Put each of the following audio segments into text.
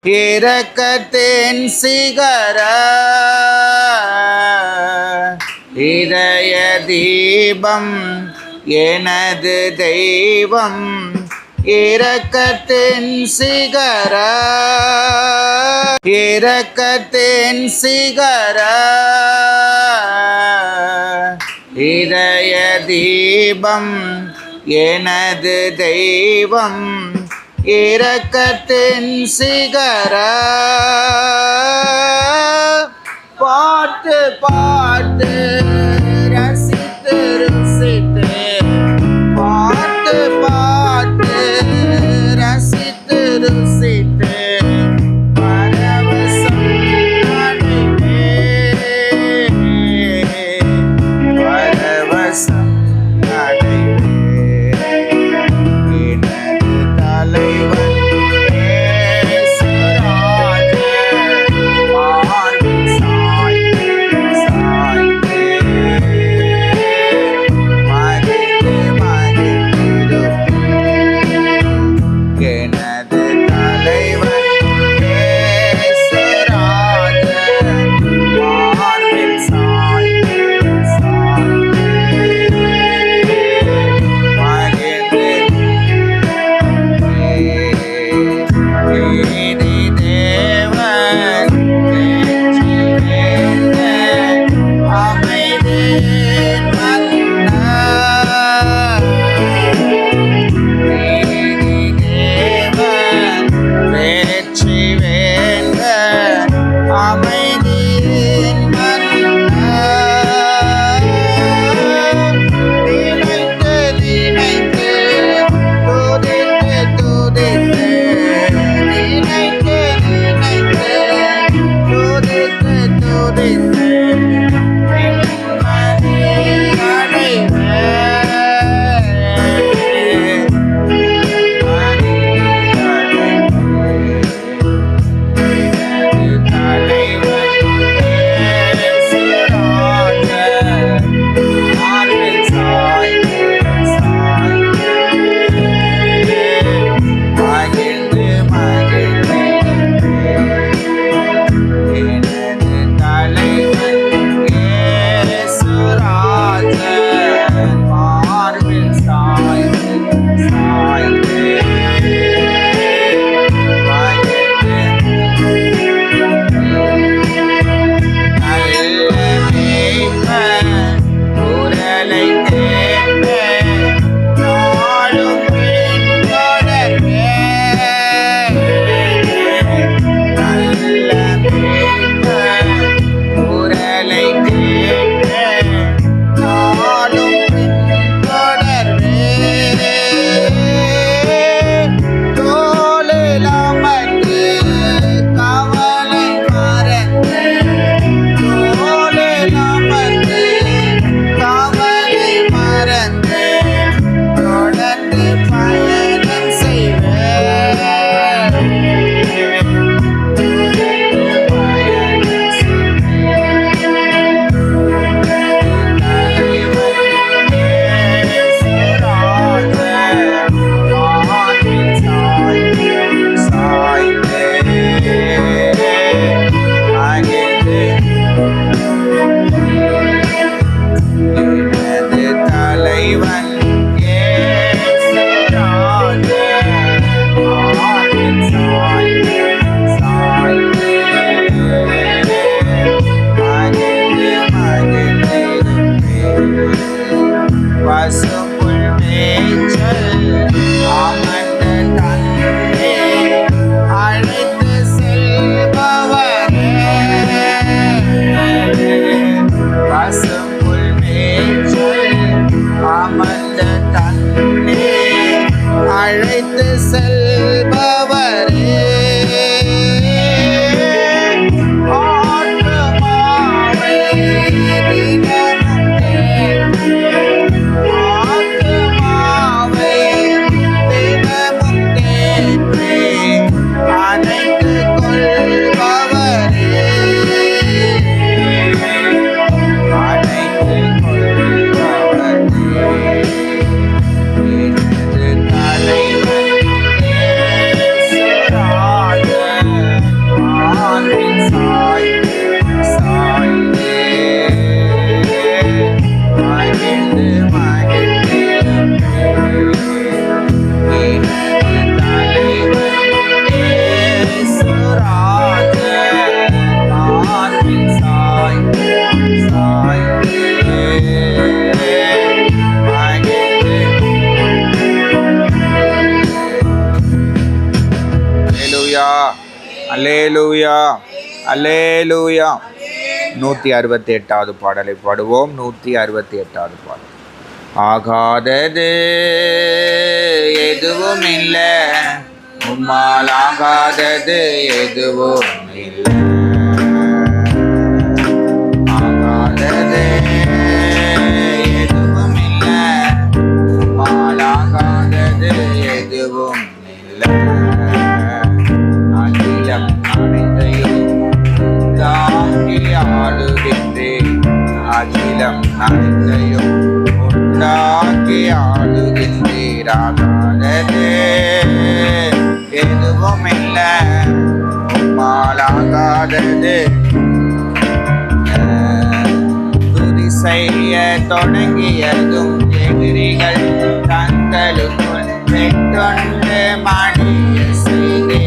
இரக்கத்தின் சிகர இதய தீபம் எனது தெய்வம். இரக்கத்தின் சிகர இரக்கத்தின் சிகர இதய தீபம் எனது தெய்வம். இரக்கத்தின் சிகர பாட்டு பாட்டு ரசித்து ருசித்து பாட்டு பாட்டு ரசித்து ருசித்து பரவசம் அடைவேன். பரவசம் அடைவேன். எனது தலைவன் இயேசுராஜன் வாழ்வில் சாய்ந்து அல்லேலூயா, அல்லேலூயா. 168வது பாடலை பாடுவோம். 168வது பாடல். ஆகாதது எதுவும் இல்லை, உம்மால் ஆகாதது எதுவும் இல்லை. ஆகாதது எதுவும் இல்லை, உம்மால் ஆகாதது எதுவும் இல்லை. அகிலம் அனைத்தையும் தாங்கி ஆளுகின்றேன், அகிலம் அனைத்தையும் உண்டாக்கி ஆளுகின்றீராகாதது எதுவும் இல்லை, உம்மாலாகாதது. துதி செய்ய தொடங்கியதும் எதிரிகள் தங்களுக்குள் வெட்டொன்று மணிய செய்தே.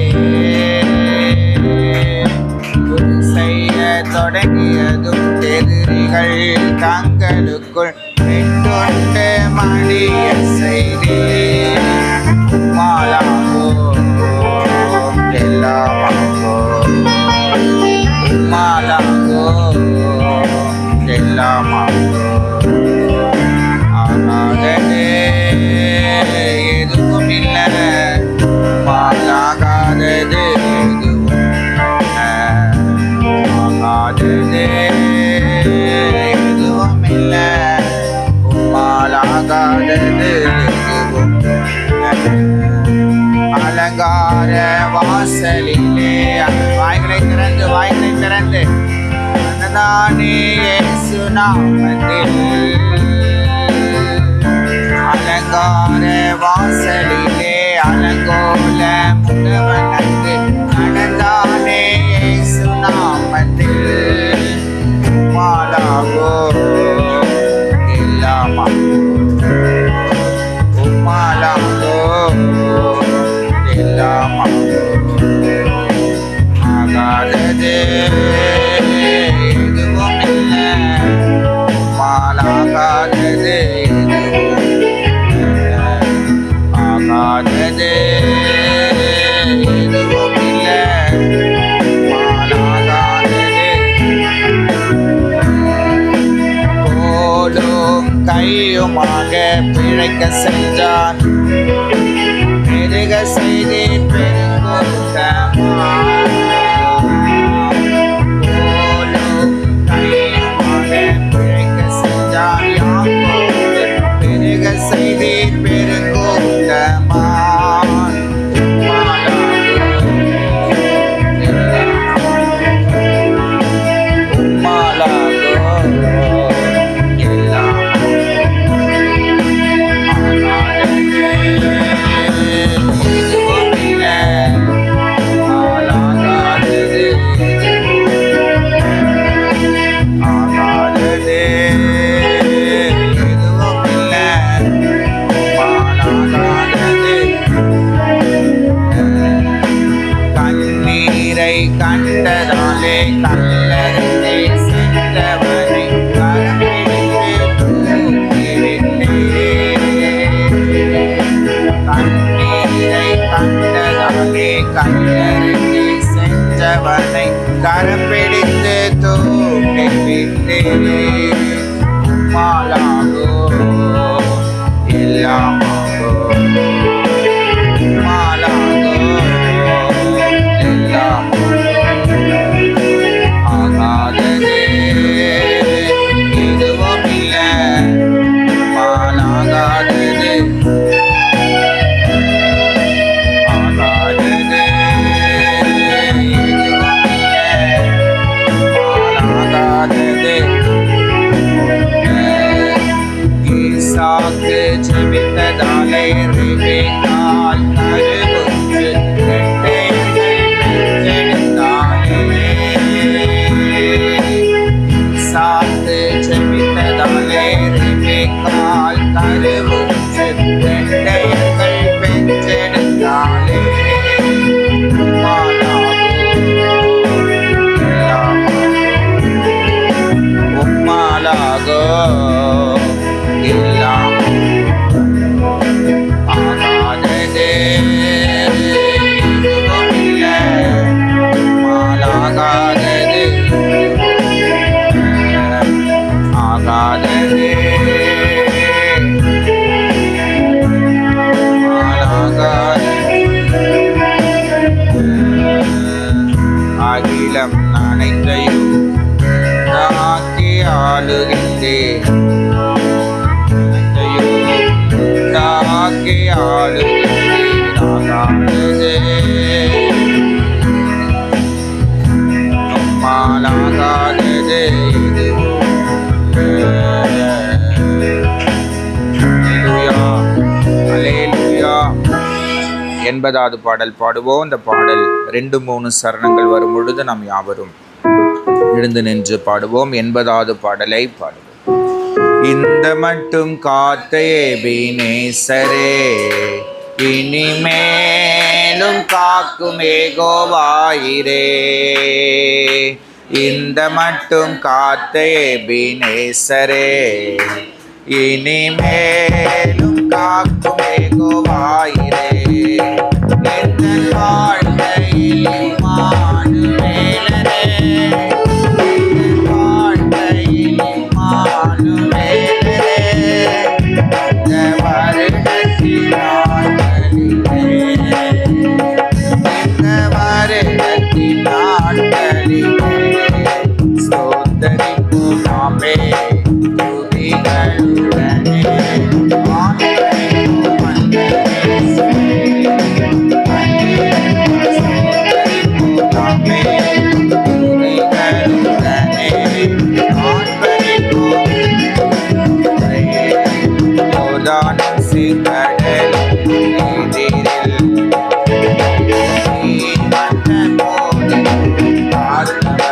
துதி செய்ய தொடங்கியதும் எதிரிகள் தங்களுக்குள் வெட்டொன்று மணிய செய்தே. உம்மாலாகோ எல்லாமாகோ, உம்மாலாகோ எல்லாமாகோ. ஆகாதது எதுவும் இல்லை, உம்மாலாகாதது எதுவும் இல்லை. ஆகாதது எதுவும் இல்லை, உம்மாலாகாதது எதுவும் இல்லை. அலங்கார வாசலிலே வாய்களை திறந்து, வாய்களை திறந்து அன்னதானே இயேசு நாமத்தில். அலங்கார வாசலிலே அலங்கோல முகவனத்து நடந்தானே இயேசு நாமத்தில். உம்மாலாகோ எல்லாமாகோ, உம்மாலாகோ எல்லாமாகோ. ஆகாதது எதுவும் இல்லை, உம்மாலாகாதது எதுவும் இல்லை. ஆகாதது எதுவும் இல்லை, உம்மாலாகாதது. கோலும் கையுமாக பிழைக்க சென்றான், பெருக செய்தே பெருங்கூட்டமா. கோலும் கையுமாக பிழைக்க சென்றான் யாக்கோபு, பெருக செய்தே பெருங்கூட்டமா. கண்டதாலே கல்லறையை சென்றவனை கரம்பிடித்து தூக்கிவிட்டேன். கண்ணீரை கண்டதாலே கல்லறையை சென்றவனை கரம்பிடித்து தூக்கிவிட்டேன். உம்மாலாகோ எல்லாமாகோ, உம்மாலாகோ எல்லாமாகோ. ஆகாதது எதுவும் இல்லை, உம்மாலாகாதது. ஆகாதது எதுவும் இல்லை, உம்மாலாகாதது. ஈசாக்கு ஜெபித்ததா நிலம் அனைத்தையும் தாக்கி ஆளுகின்றேன். அனைத்தையும் தாக்கி ஆளுகின்றேன். ஆகாதது நம்மாலாகாதது எதுவும் அல்லேலூயா. 80வது பாடல் பாடுவோம். இந்த பாடல் 2-3 சரணங்கள் வரும் பொழுது நாம் யாவரும் எழுந்து நின்று பாடுவோம். 80வது பாடலை பாடுவோம். இந்த மட்டும் காத்த எபேனேசரே, இனிமேலும் காக்கும் யெகோவாயிரே. இந்த மட்டும் காத்த எபேனேசரே, இனிமேலும் காக்கும் யெகோவாயிரே. எந்த வாழ்க்கையில் இம்மானுவேலரே, வாழ்க்கையில் இம்மானுவேலரே. இந்த வருடத்தின் நாட்களிலே, இந்த வருடத்தின் நாட்களிலே ஸ்தோத்தரிப்போம் நாமே துதிகளுடனே. கடல்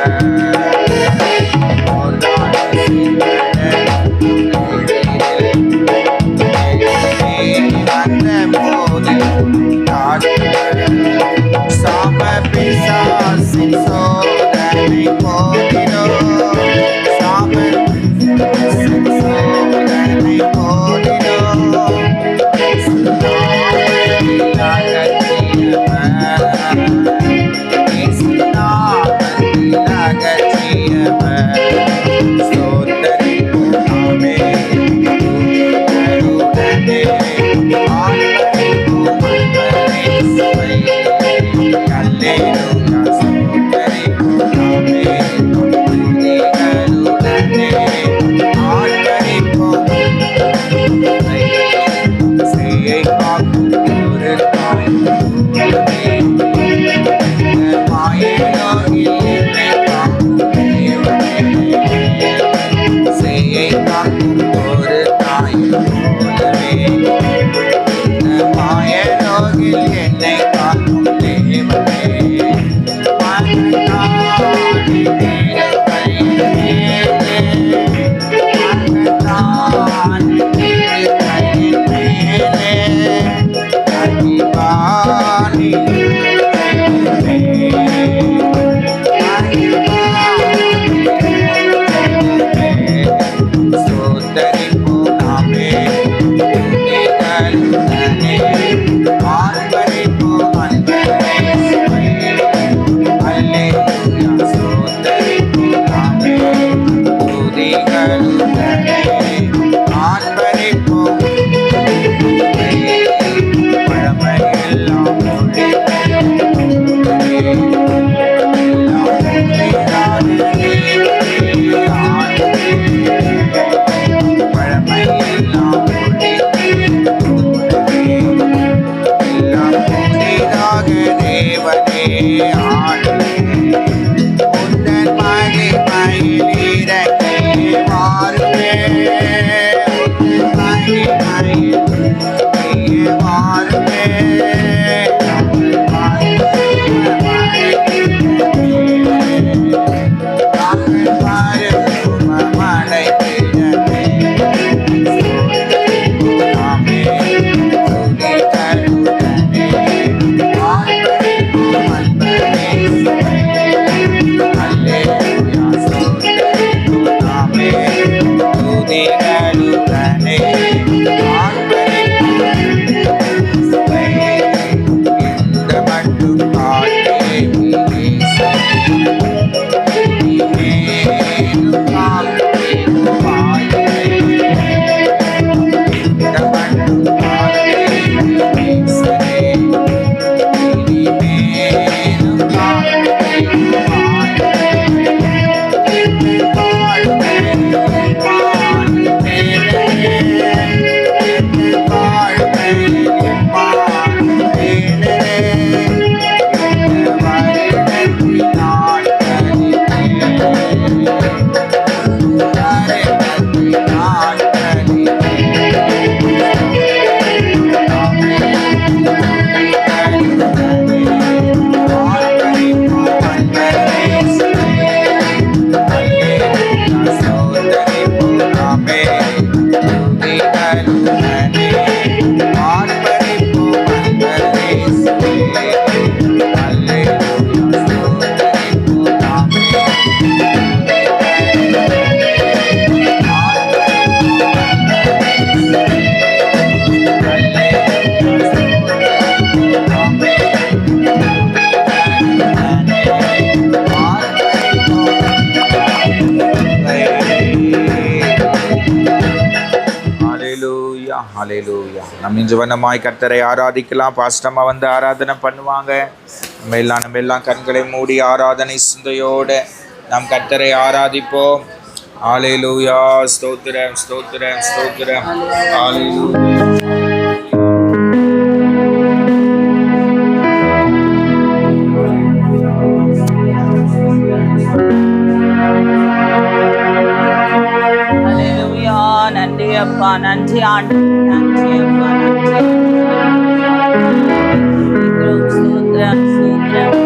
ஹalleluya. நம்ம இன்றுவனமாய் கர்த்தரை ஆராதிக்கலாம். பாஸ்டம்மா வந்து ஆராதனை பண்ணுவாங்க. நம்ம எல்லாம் கண்களை மூடி ஆராதனை சிந்தையோட நாம் கர்த்தரை ஆராதிப்போம். ஹalleluya. ஸ்தோத்திரம் ஸ்தோத்திரம் ஸ்தோத்திரம். ஹalleluya. நன்றி அப்பா, நன்றி ஆண்டு, நன்றி அப்பா, நன்றி. சூத்திரம் சூத்திரம்.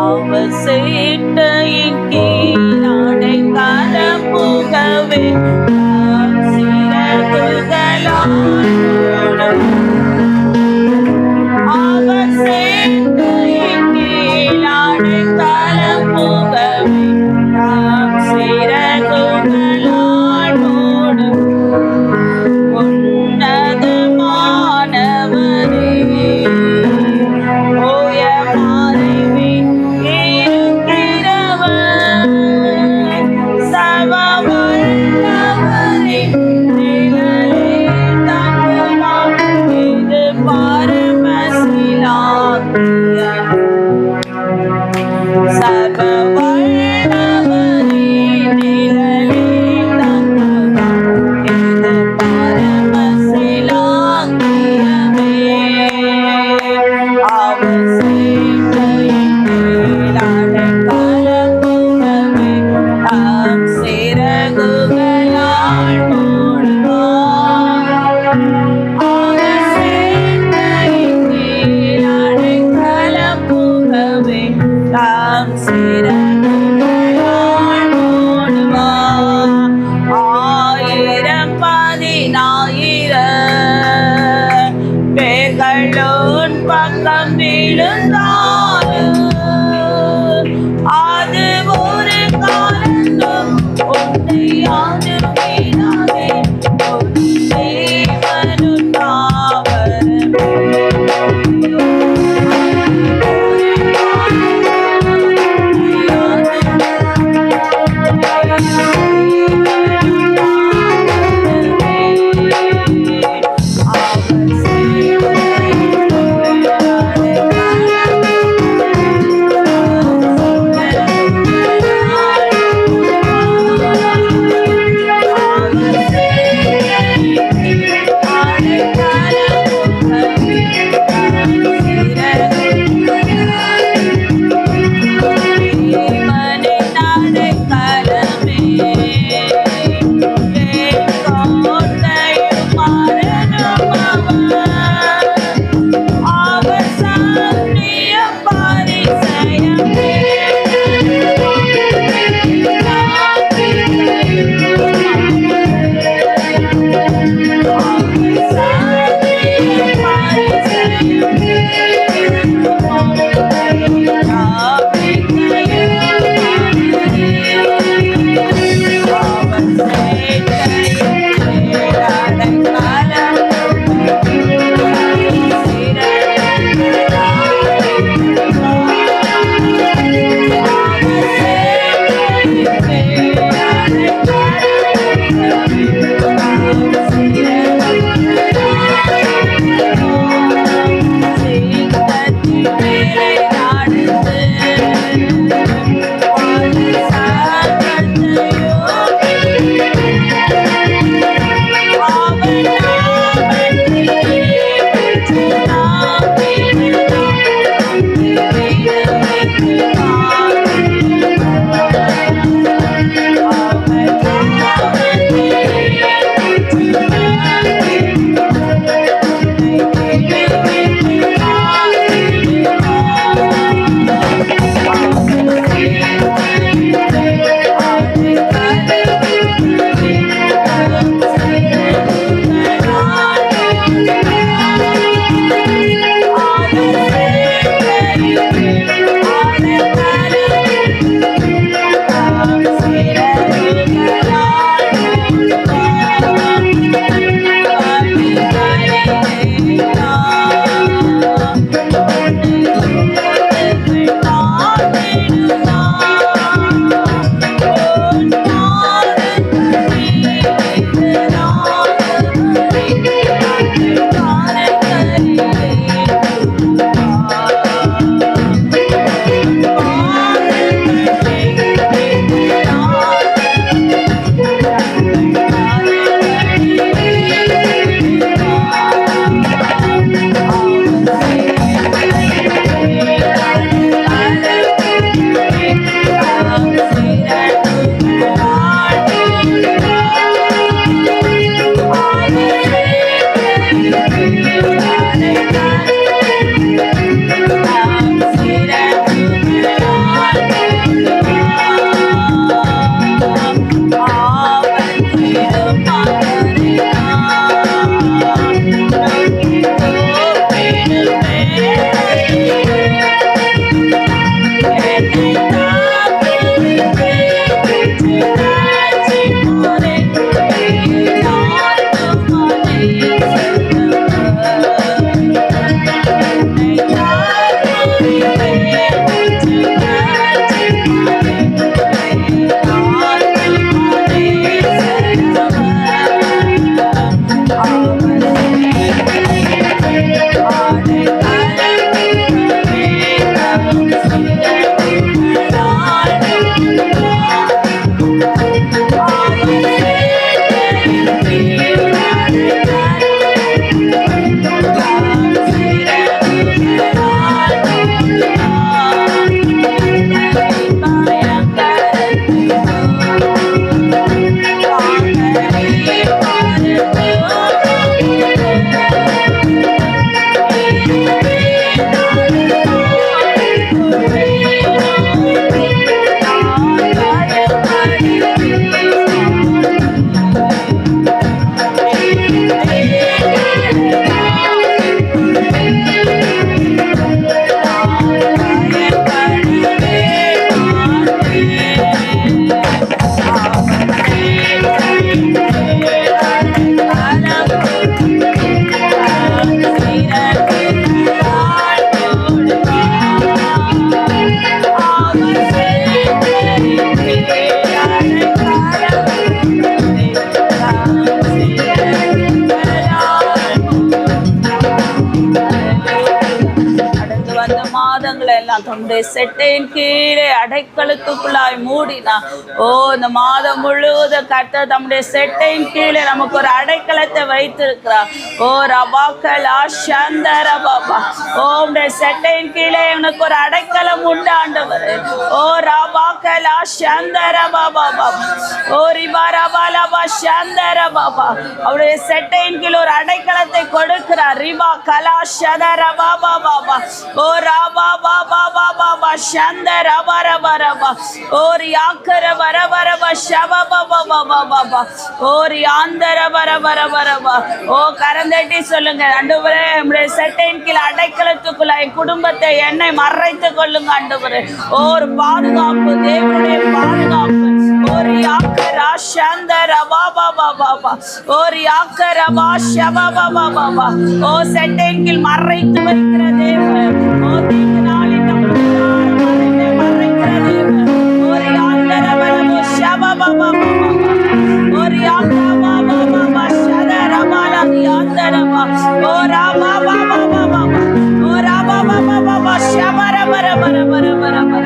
அவர் சேட்டையின் கீழாடை கரம் புகவே சிறகுகளால் அவர் சேட்டையின் கீழாடை கரம் புகவே சிறகுகளால் மூடும் உன்னதமானவரே, ஓய மறைவில் இருக்கிறவர், சர்வ வல்லவரே, நிழலில் தங்குவார், இது பரமசிலாக்கியம். சர்வ வல்லவரே, நிழலில் தங்குவார், இது பரமசிலாக்கியமே. அவர் சேட்டையின் கீழாடை கலப்புகவே தாம் சிறகுகளால் மூடுவார். அவர் சேட்டையின் கீழாடை கலப்புகவே தாம் சிறகுகளால் மூடுவார். ஆயிரம் பதினாயிரம் பேர்களும் பக்கம் விழுந்தாலும் அது ஒரு காலத்தும் உன்னையாது விடாதே. ஒரு தேவனும் தாவரமே, ஒரு காலத்தும் உன்னையாது தம்முடைய செட்டையின் கீழே அடைக்கலத்துக்குள்ளாய் மூடினா. ஓ இந்த மாதம் முழுவதும் கர்த்தர் தம்முடைய செட்டையின் கீழே நமக்கு ஒரு அடைக்கலத்தை வைத்திருக்கிறார். ஓ ரபாக்கலா சந்தர பாபா, ஓ உடைய செட்டையின் கீழே எனக்கு ஒரு அடைக்கலம் உண்டு ஆண்டவரே. ஓ ரபாக்கலா சந்தர பாபா பாபா, ஓ ரிபாரபாலபா சந்தர பாபா, அவருடைய செட்டையின் கீழ் ஒரு அடைக்கலத்தை கொடுக்கிறார். ரிபா கலா சதர பாபா பாபா, ஓ ராபா பாபா பாபா சந்தர பரபரபா, ஓ ரியாக்கர பரபரபா ஷபா பாபா பாபா பாபா, ஓ ரியாந்தர பரபரபா. ஓ கரந்தட்டி சொல்லுங்க, ஆண்டவரே நம்முடைய செட்டையின் கீழ் அடைக்கலத்துக்குள்ள என் குடும்பத்தை என்னை மறைத்துக் கொள்ளுங்க ஆண்டவரே. ஒரு பாதுகாப்பு, தேவனுடைய பாதுகாப்பு. ஒரு யாக்கரா சந்தர பாபா பாபா, ஒரு யாக்கரா பாஷபா பாபா பாபா, ஓ செட்டையின் கீழ் மறைத்து வைக்கிற தேவன், ஓ தீங்கு நாளில் நம்மை மறைக்கிற தேவன். ஒரு யாந்தர பரபோ ஷபா பாபா பாபா, ஒரு யாக்கரா பாபா பாபா சதர பாலா யாந்தரபா, ஓ ராபா பாபா பாபா, ஓ ராபா பாபா பாபா ஷபர பர பர பர பர பர.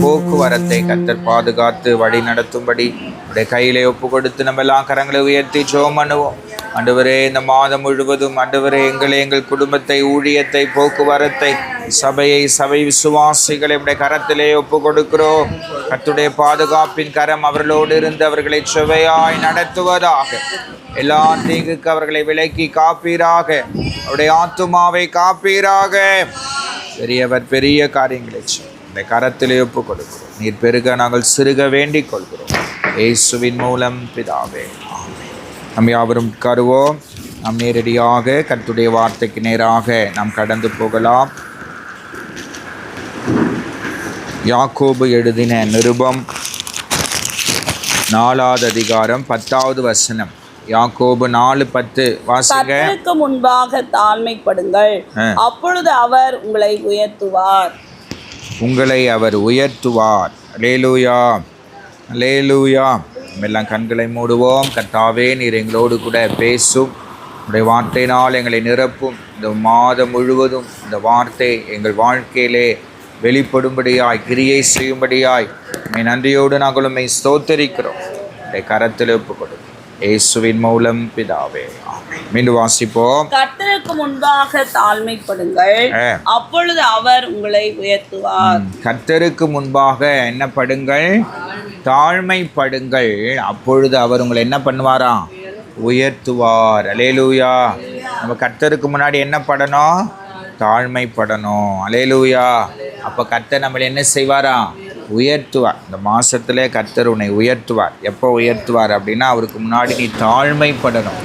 போக்குவரத்தை கர்த்தர் பாதுகாத்து வழி நடத்தும்படி உடைய கையிலே ஒப்பு கொடுத்து நம்ம எல்லாம் கரங்களை உயர்த்தி ஜெபம் பண்ணுவோம். ஆண்டவரே இந்த மாதம் முழுவதும் ஆண்டவரே எங்கள் குடும்பத்தை, ஊழியத்தை, போக்குவரத்தை, சபை விசுவாசிகளை உடைய கரத்திலே ஒப்பு கொடுக்கிறோம். கர்த்தருடைய பாதுகாப்பின் கரம் அவர்களோடு இருந்து அவர்களை சுவையாய் நடத்துவதாக. எல்லா தீங்குக்கு அவர்களை விலக்கி காப்பீராக. அவருடைய ஆத்துமாவை காப்பீராக. பெரியவர் பெரிய காரியங்களை இந்த கரத்திலே ஒப்பு கொடுக்கிறோம். நீர் பெருக நாங்கள் சிறுக வேண்டிக் கொள்கிறோம். இயேசுவின் மூலம் பிதாவே, ஆமென். நாம் யாவரும் உட்காருவோம். நாம் நேரடியாக கர்த்தருடைய வார்த்தைக்கு நேராக நாம் கடந்து போகலாம். யாக்கோபு எழுதின நிருபம் 4வது அதிகாரம் 10வது வசனம். யாக்கோபு 4:10 வாசிங்க. கர்த்தருக்கு முன்பாக தாழ்மைப்படுங்கள், அப்பொழுது அவர் உங்களை உயர்த்துவார். உங்களை அவர் உயர்த்துவார். அல்லேலூயா, அல்லேலூயா. எல்லாம் கண்களை மூடுவோம். கர்த்தாவே, நீர் எங்களோடு கூட பேசும். உடைய வார்த்தையினால் எங்களை நிரப்பும். இந்த மாதம் முழுவதும் இந்த வார்த்தை எங்கள் வாழ்க்கையிலே வெளிப்படும்படியாய், கிரியை செய்யும்படியாய் நன்றியோடு நாங்கள் உம்மை ஸ்தோத்தரிக்கிறோம். உடைய கரத்தில் ஒப்பு கொடுக்கிறோம். இயேசுவின் மூலம் பிதாவே, ஆமென். மீண்டும் வாசிப்போம். கர்த்தருக்கு முன்பாக தாழ்மைப்படுங்கள், அப்பொழுது அவர் உங்களை உயர்த்துவார். கர்த்தருக்கு முன்பாக என்ன படுங்கள்? தாழ்மைப்படுங்கள், அப்பொழுது அவர் உங்களை என்ன பண்ணுவாராம்? உயர்த்துவார். அல்லேலூயா. நம்ம கர்த்தருக்கு முன்னாடி என்ன படணும்? தாழ்மைப்படணும். அல்லேலூயா. அப்போ கர்த்தர் நம்மளை என்ன செய்வாராம்? உயர்த்துவார். இந்த மாதத்துல கர்த்தர் உன்னை உயர்த்துவார். எப்போ உயர்த்துவார் அப்படின்னா, அவருக்கு முன்னாடி நீ தாழ்மைப்படணும்.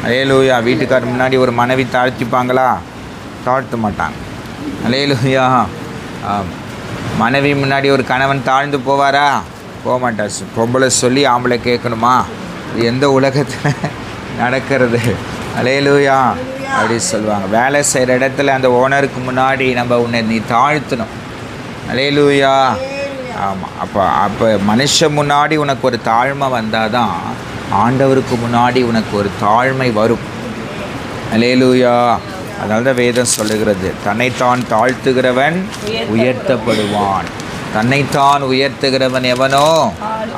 அல்லேலூயா. வீட்டுக்காரர் முன்னாடி ஒரு மனைவி தாழ்த்திப்பாங்களா? தாழ்த்த மாட்டாங்க. அல்லேலூயா. மனைவி முன்னாடி ஒரு கணவன் தாழ்ந்து போவாரா? போக மாட்டார். பொம்பளை சொல்லி ஆம்பளை கேட்கணுமா? எந்த உலகத்தில் நடக்கிறது? அல்லேலூயா அப்படி சொல்லுவாங்க. வேலை செய்கிற இடத்துல அந்த ஓனருக்கு முன்னாடி நம்ம உன்னை நீ தாழ்த்தணும். அல்லேலூயா. ஆமாம். அப்போ மனுஷன் முன்னாடி உனக்கு ஒரு தாழ்மை வந்தால் தான் ஆண்டவருக்கு முன்னாடி உனக்கு ஒரு தாழ்மை வரும். அல்லேலூயா. அதனால தான் வேதம் சொல்லுகிறது, தன்னைத்தான் தாழ்த்துகிறவன் உயர்த்தப்படுவான், தன்னைத்தான் உயர்த்துகிறவன் எவனோ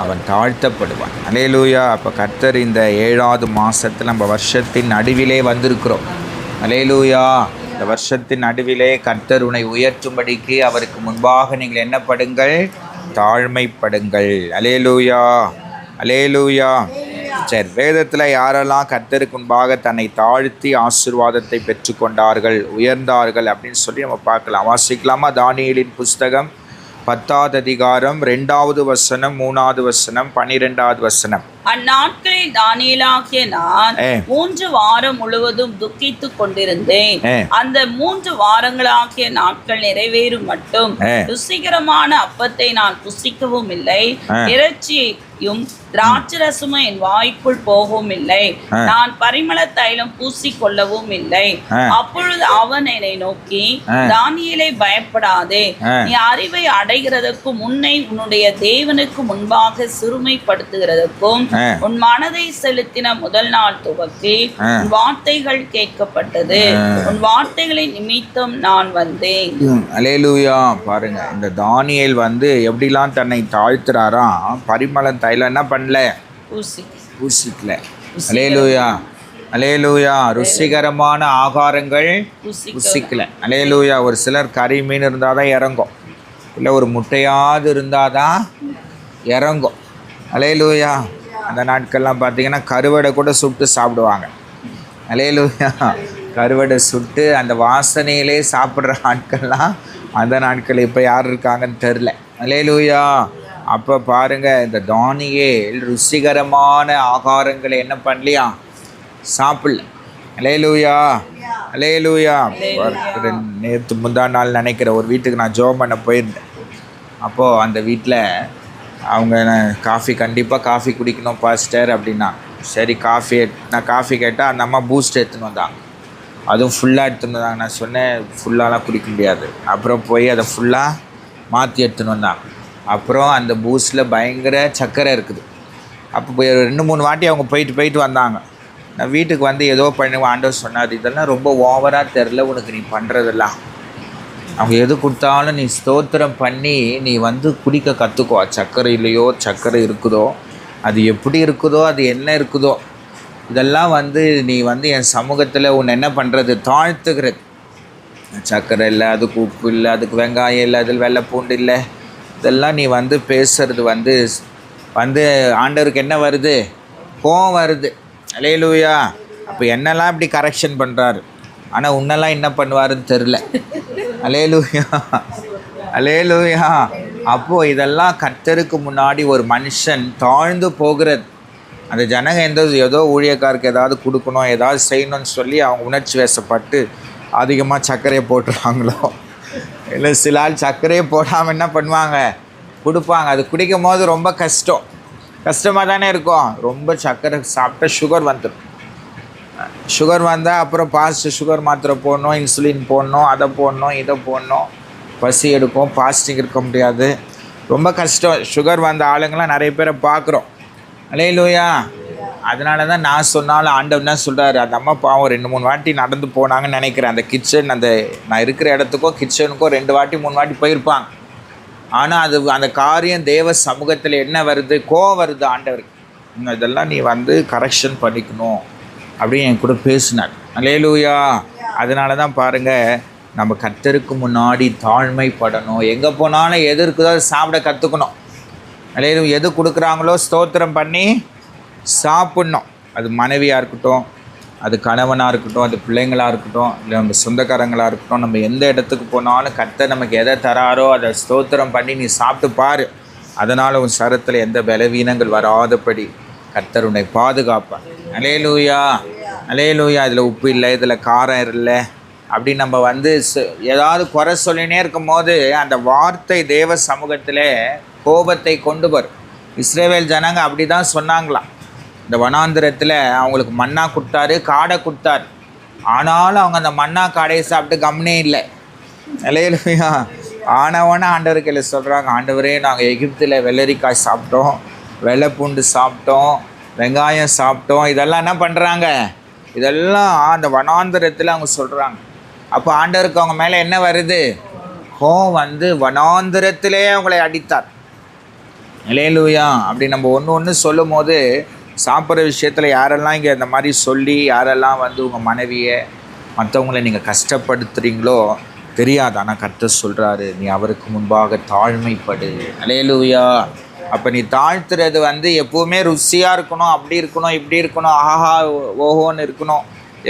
அவன் தாழ்த்தப்படுவான். அல்லேலூயா. அப்போ கர்த்தர் இந்த 7வது மாதத்தில் நம்ம வருஷத்தின் நடுவிலே வந்திருக்கிறோம். அல்லேலூயா. இந்த வருஷத்தின் நடுவிலே கர்த்தர் உன்னை உயர்த்தும்படிக்கு அவருக்கு முன்பாக நீங்கள் என்ன படுங்கள்? தாழ்மைப்படுங்கள். அல்லேலூயா. அல்லேலூயா. சரி, வேதத்தில் யாரெல்லாம் கர்த்தருக்கு முன்பாக தன்னை தாழ்த்தி ஆசீர்வாதத்தை பெற்றுக்கொண்டார்கள், உயர்ந்தார்கள் அப்படின்னு சொல்லி நம்ம பார்க்கலாம். வாசிக்கலாமா? தானியேலின் புஸ்தகம் 10வது அதிகாரம் 2வது வசனம், 3வது வசனம், 12வது வசனம். அந்நாட்களில் தானியேலாகிய நான் 3 வாரம் முழுவதும் துக்கித்துக் கொண்டிருந்தேன். அந்த 3 வாரங்களாகிய நாட்கள் நிறைவேறும் மட்டும் ருசிகரமான அப்பத்தை நான் புசிக்கவும் இல்லை, இறைச்சியும் திராட்சரசமும் என் வாய்க்குள் போகவும் இல்லை, நான் பரிமள தைலம் பூசிக்கொள்ளவும் இல்லை. அப்பொழுது அவன் என்னை நோக்கி, தானியேலே, பயப்படாதே, நீ அறிவை அடைகிறதற்கும் உன்னை உன்னுடைய தேவனுக்கு முன்பாக சிறுமைப்படுத்துகிறதற்கும் உன் மனதை செலுத்தின முதல் நாள் துவக்கி உன் வார்த்தைகள் கேட்கப்பட்டது, உன் வார்த்தைகளின் நிமித்தம் நான் வந்தேன். அல்லேலூயா. பாருங்க, இந்த தானியேல் எப்படிலாம் தன்னை தாழ்த்துறாராம். பரிமள தைலம் என்ன பண்ணல? பூசிக்கல. அல்லேலூயா. அல்லேலூயா. ருசிகரமான ஆகாரங்கள் புசிக்கல. அல்லேலூயா. ஒரு சிலர் கறி மீன் இருந்தால் தான் இறங்கும், இல்லை ஒரு முட்டையாவது இருந்தால் தான் இறங்கும். அல்லேலூயா. அந்த நாட்கள்லாம் பார்த்தீங்கன்னா கருவடை கூட சுட்டு சாப்பிடுவாங்க. அல்லேலூயா. கருவடை சுட்டு அந்த வாசனையிலே சாப்பிட்ற ஆட்கள்லாம் அந்த நாட்கள் இப்போ யார் இருக்காங்கன்னு தெரில. அல்லேலூயா. அப்போ பாருங்கள், இந்த தானியேல் ருசிகரமான ஆகாரங்களை என்ன பண்ணலையா? சாப்பிடல. அல்லேலூயா. அல்லேலூயா. நேற்று முந்தா நாள் நினைக்கிற ஒரு வீட்டுக்கு நான் ஜெபம் பண்ண போயிருந்தேன். அப்போது அந்த வீட்டில் அவங்க காஃபி, கண்டிப்பாக காஃபி குடிக்கணும் பாஸ்டர் அப்படின்னா. சரி, நான் காஃபி கேட்டால் அந்த அம்மா பூஸ்ட் எடுத்துன்னு வந்தாங்க. அதுவும் ஃபுல்லாக எடுத்துன்னு வந்தாங்க. நான் சொன்னேன், ஃபுல்லாலாம் குடிக்க முடியாது. அப்புறம் போய் அதை ஃபுல்லாக மாற்றி எடுத்துன்னு வந்தாங்க. அப்புறம் அந்த பூஸ்ட்டில் பயங்கர சர்க்கரை இருக்குது. அப்போ போய் 2-3 வாட்டி அவங்க போயிட்டு வந்தாங்க. நான் வீட்டுக்கு ஏதோ பண்ணுவேன். ஆண்டவர் சொன்னார், இதெல்லாம் ரொம்ப ஓவராக தெரில உனக்கு, நீ பண்ணுறதெல்லாம். அவங்க எது கொடுத்தாலும் நீ ஸ்தோத்திரம் பண்ணி நீ குடிக்க கற்றுக்கோ. சர்க்கரை இல்லையோ, சர்க்கரை இருக்குதோ, அது எப்படி இருக்குதோ, அது என்ன இருக்குதோ, இதெல்லாம் நீ என் சமூகத்தில் உன்னை என்ன பண்ணுறது? தாழ்த்துகிறது. சர்க்கரை இல்லை, அதுக்கு உப்பு இல்லை, அதுக்கு வெங்காயம் இல்லை, அதில் வெள்ளை பூண்டு இல்லை, இதெல்லாம் நீ பேசுறது ஆண்டவருக்கு என்ன வருது? கோவம் வருது. அல்லேலூயா. அப்போ என்னெல்லாம் இப்படி கரெக்ஷன் பண்ணுறாரு, ஆனால் உன்னெல்லாம் என்ன பண்ணுவாருன்னு தெரில. அல்லேலூயா. அல்லேலூயா. அப்போது இதெல்லாம் கர்த்தருக்கு முன்னாடி ஒரு மனுஷன் தாழ்ந்து போகிறது. அந்த ஜனங்க ஏதோ ஊழியக்காருக்கு ஏதாவது கொடுக்கணும், ஏதாவது செய்யணும்னு சொல்லி அவங்க உணர்ச்சி வசப்பட்டு அதிகமாக சர்க்கரையை போட்டுருவாங்களோ, இல்லை சில ஆள் சர்க்கரையை போடாமல் என்ன பண்ணுவாங்க? கொடுப்பாங்க. அது குடிக்கும் போது ரொம்ப கஷ்டமாக தானே இருக்கும். ரொம்ப சர்க்கரை சாப்பிட்டா சுகர் வந்துடும். சுகர் வந்தால் அப்புறம் சுகர் மாத்திரை போடணும், இன்சுலின் போடணும், அதை போடணும், இதை போடணும், பசி எடுக்கும், பாஸ்டிங் இருக்க முடியாது, ரொம்ப கஷ்டம். சுகர் வந்த ஆளுங்களாம் நிறைய பேரை பார்க்குறோம். அல்லேலூயா. அதனால தான் நான் சொன்னாலும் ஆண்டவன் தான் சொல்கிறாரு, அந்த அம்மா பாவம் 2-3 வாட்டி நடந்து போனாங்கன்னு நினைக்கிறேன். அந்த கிச்சன், நான் இருக்கிற இடத்துக்கோ கிச்சனுக்கோ 2 வாட்டி 3 வாட்டி போயிருப்பாங்க. ஆனால் அந்த காரியம் தேவ சமூகத்தில் என்ன வருது? கோவம் வருது ஆண்டவருக்கு. இதெல்லாம் நீ வந்து கரெக்ஷன் பண்ணிக்கணும் அப்படின்னு என் கூட பேசினார். அல்லேலூயா. அதனால தான் பாருங்கள், நம்ம கர்த்தருக்கு முன்னாடி தாழ்மைப்படணும். எங்கே போனாலும் எது இருக்குதோ அதை சாப்பிட கற்றுக்கணும். அல்லேலூயா. எது கொடுக்குறாங்களோ ஸ்தோத்திரம் பண்ணி சாப்பிட்ணும். அது மனைவியாக இருக்கட்டும், அது கணவனாக இருக்கட்டும், அது பிள்ளைங்களாக இருக்கட்டும், இல்லை நம்ம சொந்தக்காரங்களாக இருக்கட்டும், நம்ம எந்த இடத்துக்கு போனாலும் கர்த்தர் நமக்கு எதை தராரோ அதை ஸ்தோத்திரம் பண்ணி நீ சாப்பிட்டு பாரு. அதனால் உன் சரத்தில் எந்த பலவீனங்கள் வராதபடி கர்த்தர் உன்னை பாதுகாப்பார். அல்லேலூயா. அல்லேலூயா. இதில் உப்பு இல்லை, இதில் காரம் இல்லை அப்படின்னு நம்ம வந்து ஏதாவது குறை சொல்லினே இருக்கும் போது அந்த வார்த்தை தேவ சமூகத்தில் கோபத்தை கொண்டு வரும். இஸ்ரவேல் ஜனங்க அப்படி தான் சொன்னாங்களாம். இந்த வனாந்திரத்தில் அவங்களுக்கு மன்னா கொடுத்தாரு, காடை கொடுத்தாரு. ஆனாலும் அவங்க அந்த மன்னா காடையை சாப்பிட்டு கம்னே இல்லை. அல்லேலூயா. ஆனவன ஆண்டவர் கையில் சொல்கிறாங்க, ஆண்டவரே நாங்கள் எகிப்தில் வெள்ளரிக்காய் சாப்பிட்டோம், வெள்ளைப்பூண்டு சாப்பிட்டோம், வெங்காயம் சாப்பிட்டோம். இதெல்லாம் என்ன பண்ணுறாங்க? இதெல்லாம் அந்த வனாந்திரத்தில் அவங்க சொல்கிறாங்க. அப்போ ஆண்டவருக்கு அவங்க மேலே என்ன வருது? கோவம் வந்து வனாந்திரத்திலே அவங்களை அடித்தார். அல்லேலூயா. அப்படி நம்ம ஒன்று சொல்லும் போது சாப்பிட்ற விஷயத்தில் யாரெல்லாம் இங்கே இந்த மாதிரி சொல்லி யாரெல்லாம் வந்து உங்கள் மனைவியை மற்றவங்களை நீங்கள் கஷ்டப்படுத்துகிறீங்களோ தெரியாது. ஆனால் கர்த்தர் சொல்கிறாரு, நீ அவருக்கு முன்பாக தாழ்மைப்படு. அல்லேலூயா. அப்போ நீ தாழ்த்துறது வந்து எப்போவுமே ருசியாக இருக்கணும், அப்படி இருக்கணும், இப்படி இருக்கணும், ஆஹா ஓஹோன்னு இருக்கணும்,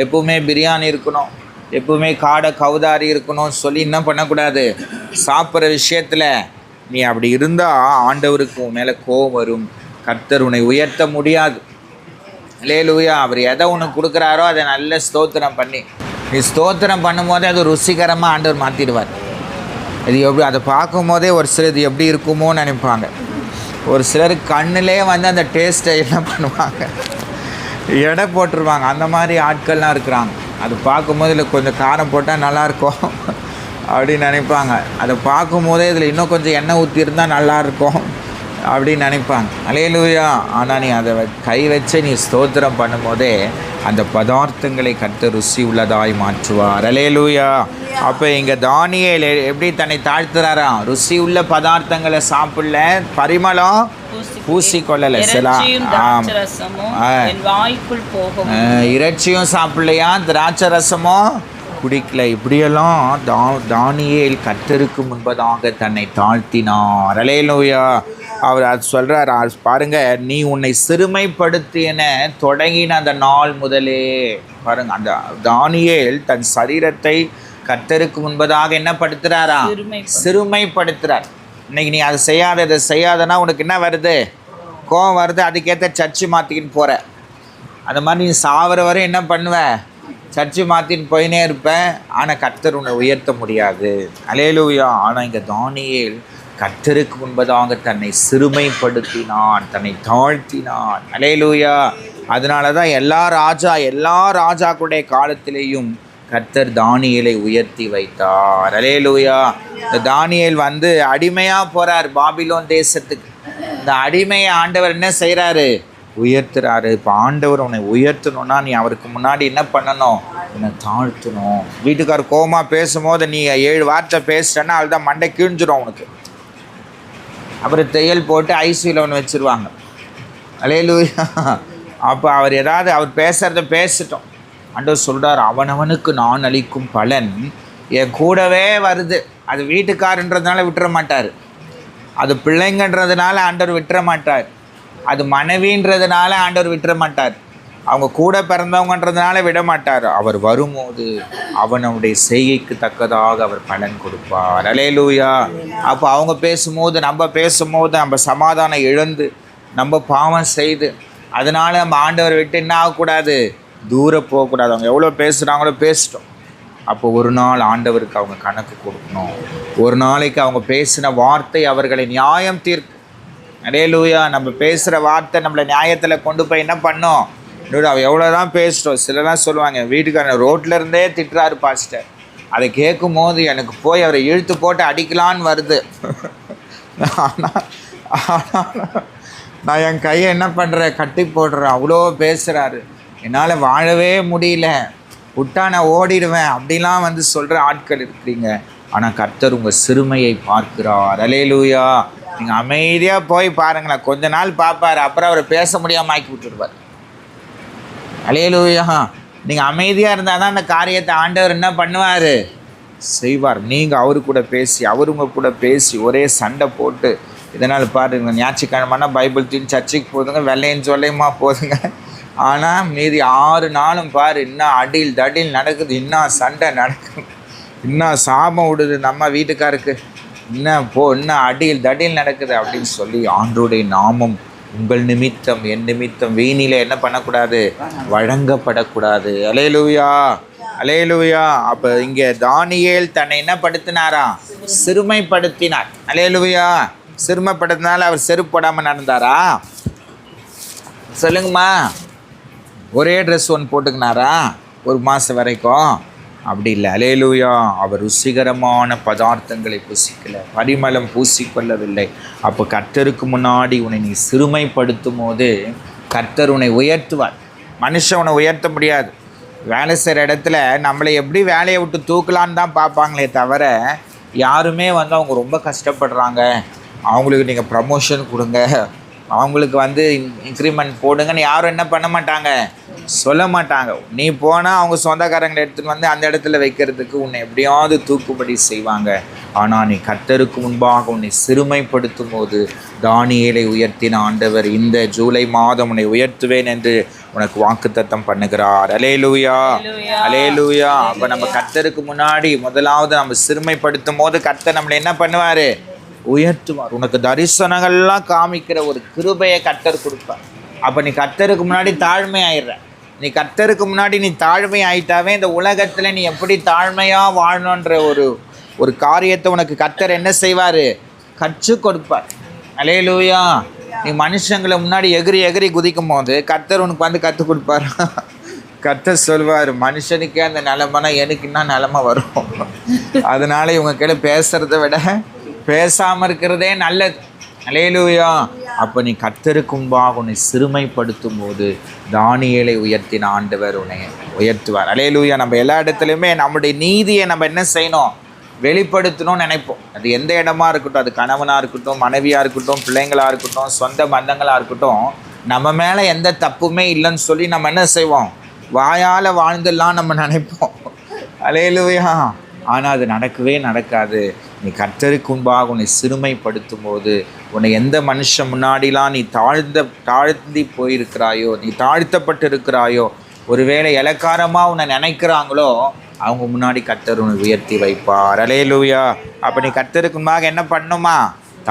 எப்போவுமே பிரியாணி இருக்கணும், எப்போவுமே காடை கவுதாரி இருக்கணும் சொல்லி என்ன பண்ணக்கூடாது. சாப்பிட்ற விஷயத்தில் நீ அப்படி இருந்தால் ஆண்டவருக்கு உன் மேலே கோபம் வரும். கர்த்தர் உன்னை உயர்த்த முடியாது. அல்லேலூயா. அவர் எதை உனக்கு கொடுக்குறாரோ அதை நல்ல ஸ்தோத்திரம் பண்ணி நீ ஸ்தோத்திரம் பண்ணும்போதே அது ருசிகரமாக ஆண்டவர் மாற்றிடுவார். இது எப்படி அதை பார்க்கும் போதே ஒரு சிலர் இது எப்படி இருக்குமோன்னு நினைப்பாங்க. ஒரு சிலர் கண்ணிலே வந்து அந்த டேஸ்ட்டை என்ன பண்ணுவாங்க, எடை போட்டுருவாங்க. அந்த மாதிரி ஆட்கள்லாம் இருக்கிறாங்க. அது பார்க்கும்போது இதில் கொஞ்சம் காரம் போட்டால் நல்லாயிருக்கும் அப்படின்னு நினைப்பாங்க. அதை பார்க்கும்போதே இதில் இன்னும் கொஞ்சம் எண்ணெய் ஊற்றிருந்தால் நல்லாயிருக்கும் அப்படின்னு நினைப்பாங்க. அல்லேலூயா. ஆனால் நீ அதை கை வச்சு நீ ஸ்தோத்திரம் பண்ணும்போதே அந்த பதார்த்தங்களை கர்த்தர் ருசி உள்ளதாய் மாற்றுவார். அல்லேலூயா. அப்போ இங்கே தானியேல் எப்படி தன்னை தாழ்த்துறாராம்? ருசி உள்ள பதார்த்தங்களை சாப்பிடல, பரிமளம் பூசிக்கொள்ளலை. இறைச்சியும் சாப்பிடலையா, திராட்சை ரசமும் குடிக்கல. இப்படியெல்லாம் தானியேல் கர்த்தருக்கு முன்பதாக தன்னை தாழ்த்தினார். அல்லேலூயா. அவர் அது சொல்கிறார் பாருங்கள், நீ உன்னை சிறுமைப்படுத்தின தொடங்கின அந்த நாள் முதலே பாருங்கள், அந்த தானியேல் தன் சரீரத்தை கர்த்தருக்கு முன்பதாக என்ன படுத்துகிறாரா? சிறுமைப்படுத்துகிறார். இன்னைக்கு நீ அதை செய்யாத இதை செய்யாதனா உனக்கு என்ன வருது? கோபம் வருது. அதுக்கேற்ற சர்ச்சு மாற்றிக்கின்னு போகிற. அந்த மாதிரி நீ சாவர வரை என்ன பண்ணுவேன்? சர்ச்சு மாற்றின்னு போயினே இருப்பேன். ஆனால் கர்த்தர் உன்னை உயர்த்த முடியாது. அல்லேலூயா. ஆனால் இங்கே தானியேல் கர்த்தருக்கு முன்பதாக தன்னை சிறுமைப்படுத்தினான், தன்னை தாழ்த்தினான். அல்லேலூயா. அதனால தான் எல்லா ராஜாக்களுடைய காலத்திலேயும் கர்த்தர் தானியேலை உயர்த்தி வைத்தார். அல்லேலூயா. இந்த தானியேல் வந்து அடிமையாக போகிறார் பாபிலோன் தேசத்துக்கு. இந்த அடிமையை ஆண்டவர் என்ன செய்கிறாரு? உயர்த்துறாரு. இப்போ ஆண்டவர் உன்னை உயர்த்தணும்னா நீ அவருக்கு முன்னாடி என்ன பண்ணணும்? என்னை தாழ்த்தணும். வீட்டுக்கார் கோபமாக பேசும்போது நீ 7 வார்த்தை பேசுகிறேன்னா அதுதான் மண்டை கிழிஞ்சிடும் உனக்கு. அப்புறம் தையல் போட்டு ஐசியூவில் ஒன்று வச்சுருவாங்க. அல்லேலூயா. அப்போ அவர் பேசுகிறத பேசிட்டோம். ஆண்டவர் சொல்கிறார், அவனவனுக்கு நான் அளிக்கும் பலன் என் கூடவே வருது. அது வீட்டுக்காரன்றதுனால விட்டுற மாட்டார், அது பிள்ளைங்கன்றதுனால ஆண்டவர் விட்டுற மாட்டார், அது மனைவின்றதுனால ஆண்டவர் விட்டுற மாட்டார், அவங்க கூட பிறந்தவங்கன்றதுனால விட மாட்டார். அவர் வரும்போது அவனுடைய செய்கைக்கு தக்கதாக அவர் பலன் கொடுப்பார். அல்லேலூயா. அப்போ அவங்க பேசும்போது நம்ம சமாதானம் இழந்து நம்ம பாவம் செய்து அதனால் நம்ம ஆண்டவர் விட்டு என்ன ஆகக்கூடாது? தூரம் போகக்கூடாது. அவங்க எவ்வளோ பேசுகிறாங்களோ பேசிட்டோம். அப்போ ஒரு நாள் ஆண்டவருக்கு அவங்க கணக்கு கொடுக்கணும். ஒரு நாளைக்கு அவங்க பேசின வார்த்தை அவர்களை நியாயம் தீர்க்கும். அல்லேலூயா. நம்ம பேசுகிற வார்த்தை நம்மளை நியாயத்தில் கொண்டு போய் என்ன பண்ணோம்? அவள் எவ்வளோ தான் பேசிட்டோம். சிலலாம் சொல்லுவாங்க, வீட்டுக்காரன் ரோட்டில் இருந்தே திட்டுறாரு பாஸ்டர், அதை கேட்கும் போது எனக்கு போய் அவரை இழுத்து போட்டு அடிக்கலான்னு வருது. ஆனால் நான் என் கையை என்ன பண்ணுறேன்? கட்டி போடுறேன். அவ்வளோ பேசுகிறாரு, என்னால் வாழவே முடியல, விட்டா நான் ஓடிடுவேன் அப்படிலாம் சொல்கிற ஆட்கள் இருக்கிறீங்க. ஆனால் கர்த்தர் உங்கள் சிறுமையை பார்க்கிறார். அல்லேலூயா. நீங்கள் அமைதியாக போய் பாருங்களேன், கொஞ்ச நாள் பார்ப்பார், அப்புறம் அவர் பேச முடியாமல் ஆக்கி விட்டுருப்பார். அல்லேலூயா. நீங்கள் அமைதியாக இருந்தால் தான் அந்த காரியத்தை ஆண்டவர் என்ன பண்ணுவார், செய்வார். நீங்கள் அவரு கூட பேசி, அவருங்க கூட பேசி ஒரே சண்டை போட்டு, இதனால் பாருங்க, ஞாயிற்றுக்கிழமைனா பைபிள் தூக்கி சர்ச்சைக்கு போதுங்க, வெள்ளையும் சொல்லையுமா போதுங்க. ஆனால் மீதி 6 நாளும் பாரு, இன்னும் அடியில் தடியில் நடக்குது, இன்னும் சண்டை நடக்குது, இன்னும் சாபம் விடுது நம்ம வீட்டுக்காருக்கு, இன்னும் அடியில் தடியில் நடக்குது அப்படின்னு சொல்லி ஆண்டவருடைய நாமம் உங்கள் நிமித்தம் என் நிமித்தம் வீணில என்ன பண்ணக்கூடாது, வழங்கப்படக்கூடாது. அல்லேலூயா, அல்லேலூயா. அப்போ இங்கே தானியேல் தன்னை என்ன படுத்தினாரா, சிறுமைப்படுத்தினார். அல்லேலூயா. சிறுமைப்படுத்தினால அவர் செருப்பு போடாமல் நடந்தாரா? சொல்லுங்கம்மா. ஒரே ட்ரெஸ் ஒன்று போட்டுக்கினாரா ஒரு மாதம் வரைக்கும்? அப்படி இல்லை. அல்லேலூயா. அவர் ருசிகரமான பதார்த்தங்களை புசிக்கலை, பரிமளம் பூசிக்கொள்ளவில்லை. அப்போ கர்த்தருக்கு முன்னாடி உன்னை நீ சிறுமைப்படுத்தும் போது கர்த்தர் உன்னை உயர்த்துவார். மனுஷன் உன்னை உயர்த்த முடியாது. வேலை செய்கிற இடத்துல நம்மளை எப்படி வேலையை விட்டு தூக்கலான்னு தான் பார்ப்பாங்களே தவிர, யாருமே அவங்க ரொம்ப கஷ்டப்படுறாங்க, அவங்களுக்கு நீங்கள் ப்ரமோஷன் கொடுங்க, அவங்களுக்கு இன்க்ரிமெண்ட் போடுங்கன்னு யாரும் என்ன பண்ண மாட்டாங்க, சொல்ல மாட்டாங்க. நீ போனால் அவங்க சொந்தக்காரங்களை எடுத்துகிட்டு அந்த இடத்துல வைக்கிறதுக்கு உன்னை எப்படியாவது தூக்குபடி செய்வாங்க. ஆனால் நீ கர்த்தருக்கு முன்பாக உன்னை சிறுமைப்படுத்தும் போது தானியேலை உயர்த்தின ஆண்டவர் இந்த ஜூலை மாதம் உன்னை உயர்த்துவேன் என்று உனக்கு வாக்குத்தத்தம் பண்ணுகிறார். அல்லேலூயா, அல்லேலூயா. அப்போ நம்ம கர்த்தருக்கு முன்னாடி முதலாவது நம்ம சிறுமைப்படுத்தும் போது கர்த்தர் நம்மளை என்ன பண்ணுவார், உயர்த்துவார். உனக்கு தரிசனங்கள்லாம் காமிக்கிற ஒரு கிருபையை கர்த்தர் கொடுப்பார். அப்போ நீ கர்த்தருக்கு முன்னாடி தாழ்மை ஆயிடுற. நீ கர்த்தருக்கு முன்னாடி நீ தாழ்மை ஆயிட்டாவே இந்த உலகத்தில் நீ எப்படி தாழ்மையாக வாழணுன்ற ஒரு காரியத்தை உனக்கு கர்த்தர் என்ன செய்வார், கற்றுக் கொடுப்பார். அல்லேலூயா. நீ மனுஷங்களை முன்னாடி எகிரி எகிரி குதிக்கும் போது கர்த்தர் உனக்கு கற்றுக் கொடுப்பார். கர்த்தர் சொல்வார், மனுஷனுக்கே அந்த நிலைமைனா எனக்கு என்ன நிலைமை வரும், அதனால இவங்க கீழே பேசுகிறத விட பேசாமல் இருக்கிறதே நல்லது. அல்லேலூயா. அப்போ நீ கர்த்தருக்கு முன்பாக உன்னை சிறுமைப்படுத்தும் போது தானியேலை உயர்த்தின ஆண்டவர் உன்னை உயர்த்துவார். அல்லேலூயா. நம்ம எல்லா இடத்துலையுமே நம்முடைய நீதியை நம்ம என்ன செய்யணும், வெளிப்படுத்தணும்னு நினைப்போம். அது எந்த இடமா இருக்கட்டும், அது கணவனாக இருக்கட்டும், மனைவியாக இருக்கட்டும், பிள்ளைங்களாக இருக்கட்டும், சொந்த பந்தங்களாக இருக்கட்டும், நம்ம மேலே எந்த தப்புமே இல்லைன்னு சொல்லி நம்ம என்ன செய்வோம், வாயால் வாழ்ந்துடலாம் நம்ம நினைப்போம். அல்லேலூயா. ஆனால் அது நடக்கவே நடக்காது. நீ கர்த்தருக்கு முன்பாக உன்னை சிறுமைப்படுத்தும் போது, உன்னை எந்த மனுஷன் முன்னாடிலாம் நீ தாழ்த்தி போயிருக்கிறாயோ, நீ தாழ்த்தப்பட்டு இருக்கிறாயோ, ஒருவேளை இலக்காரமாக உன்னை நினைக்கிறாங்களோ, அவங்க முன்னாடி கர்த்தர் உன்னை உயர்த்தி வைப்பார். அல்லேலூயா. அப்போ நீ கர்த்தருக்கு முன்பாக என்ன பண்ணணுமா,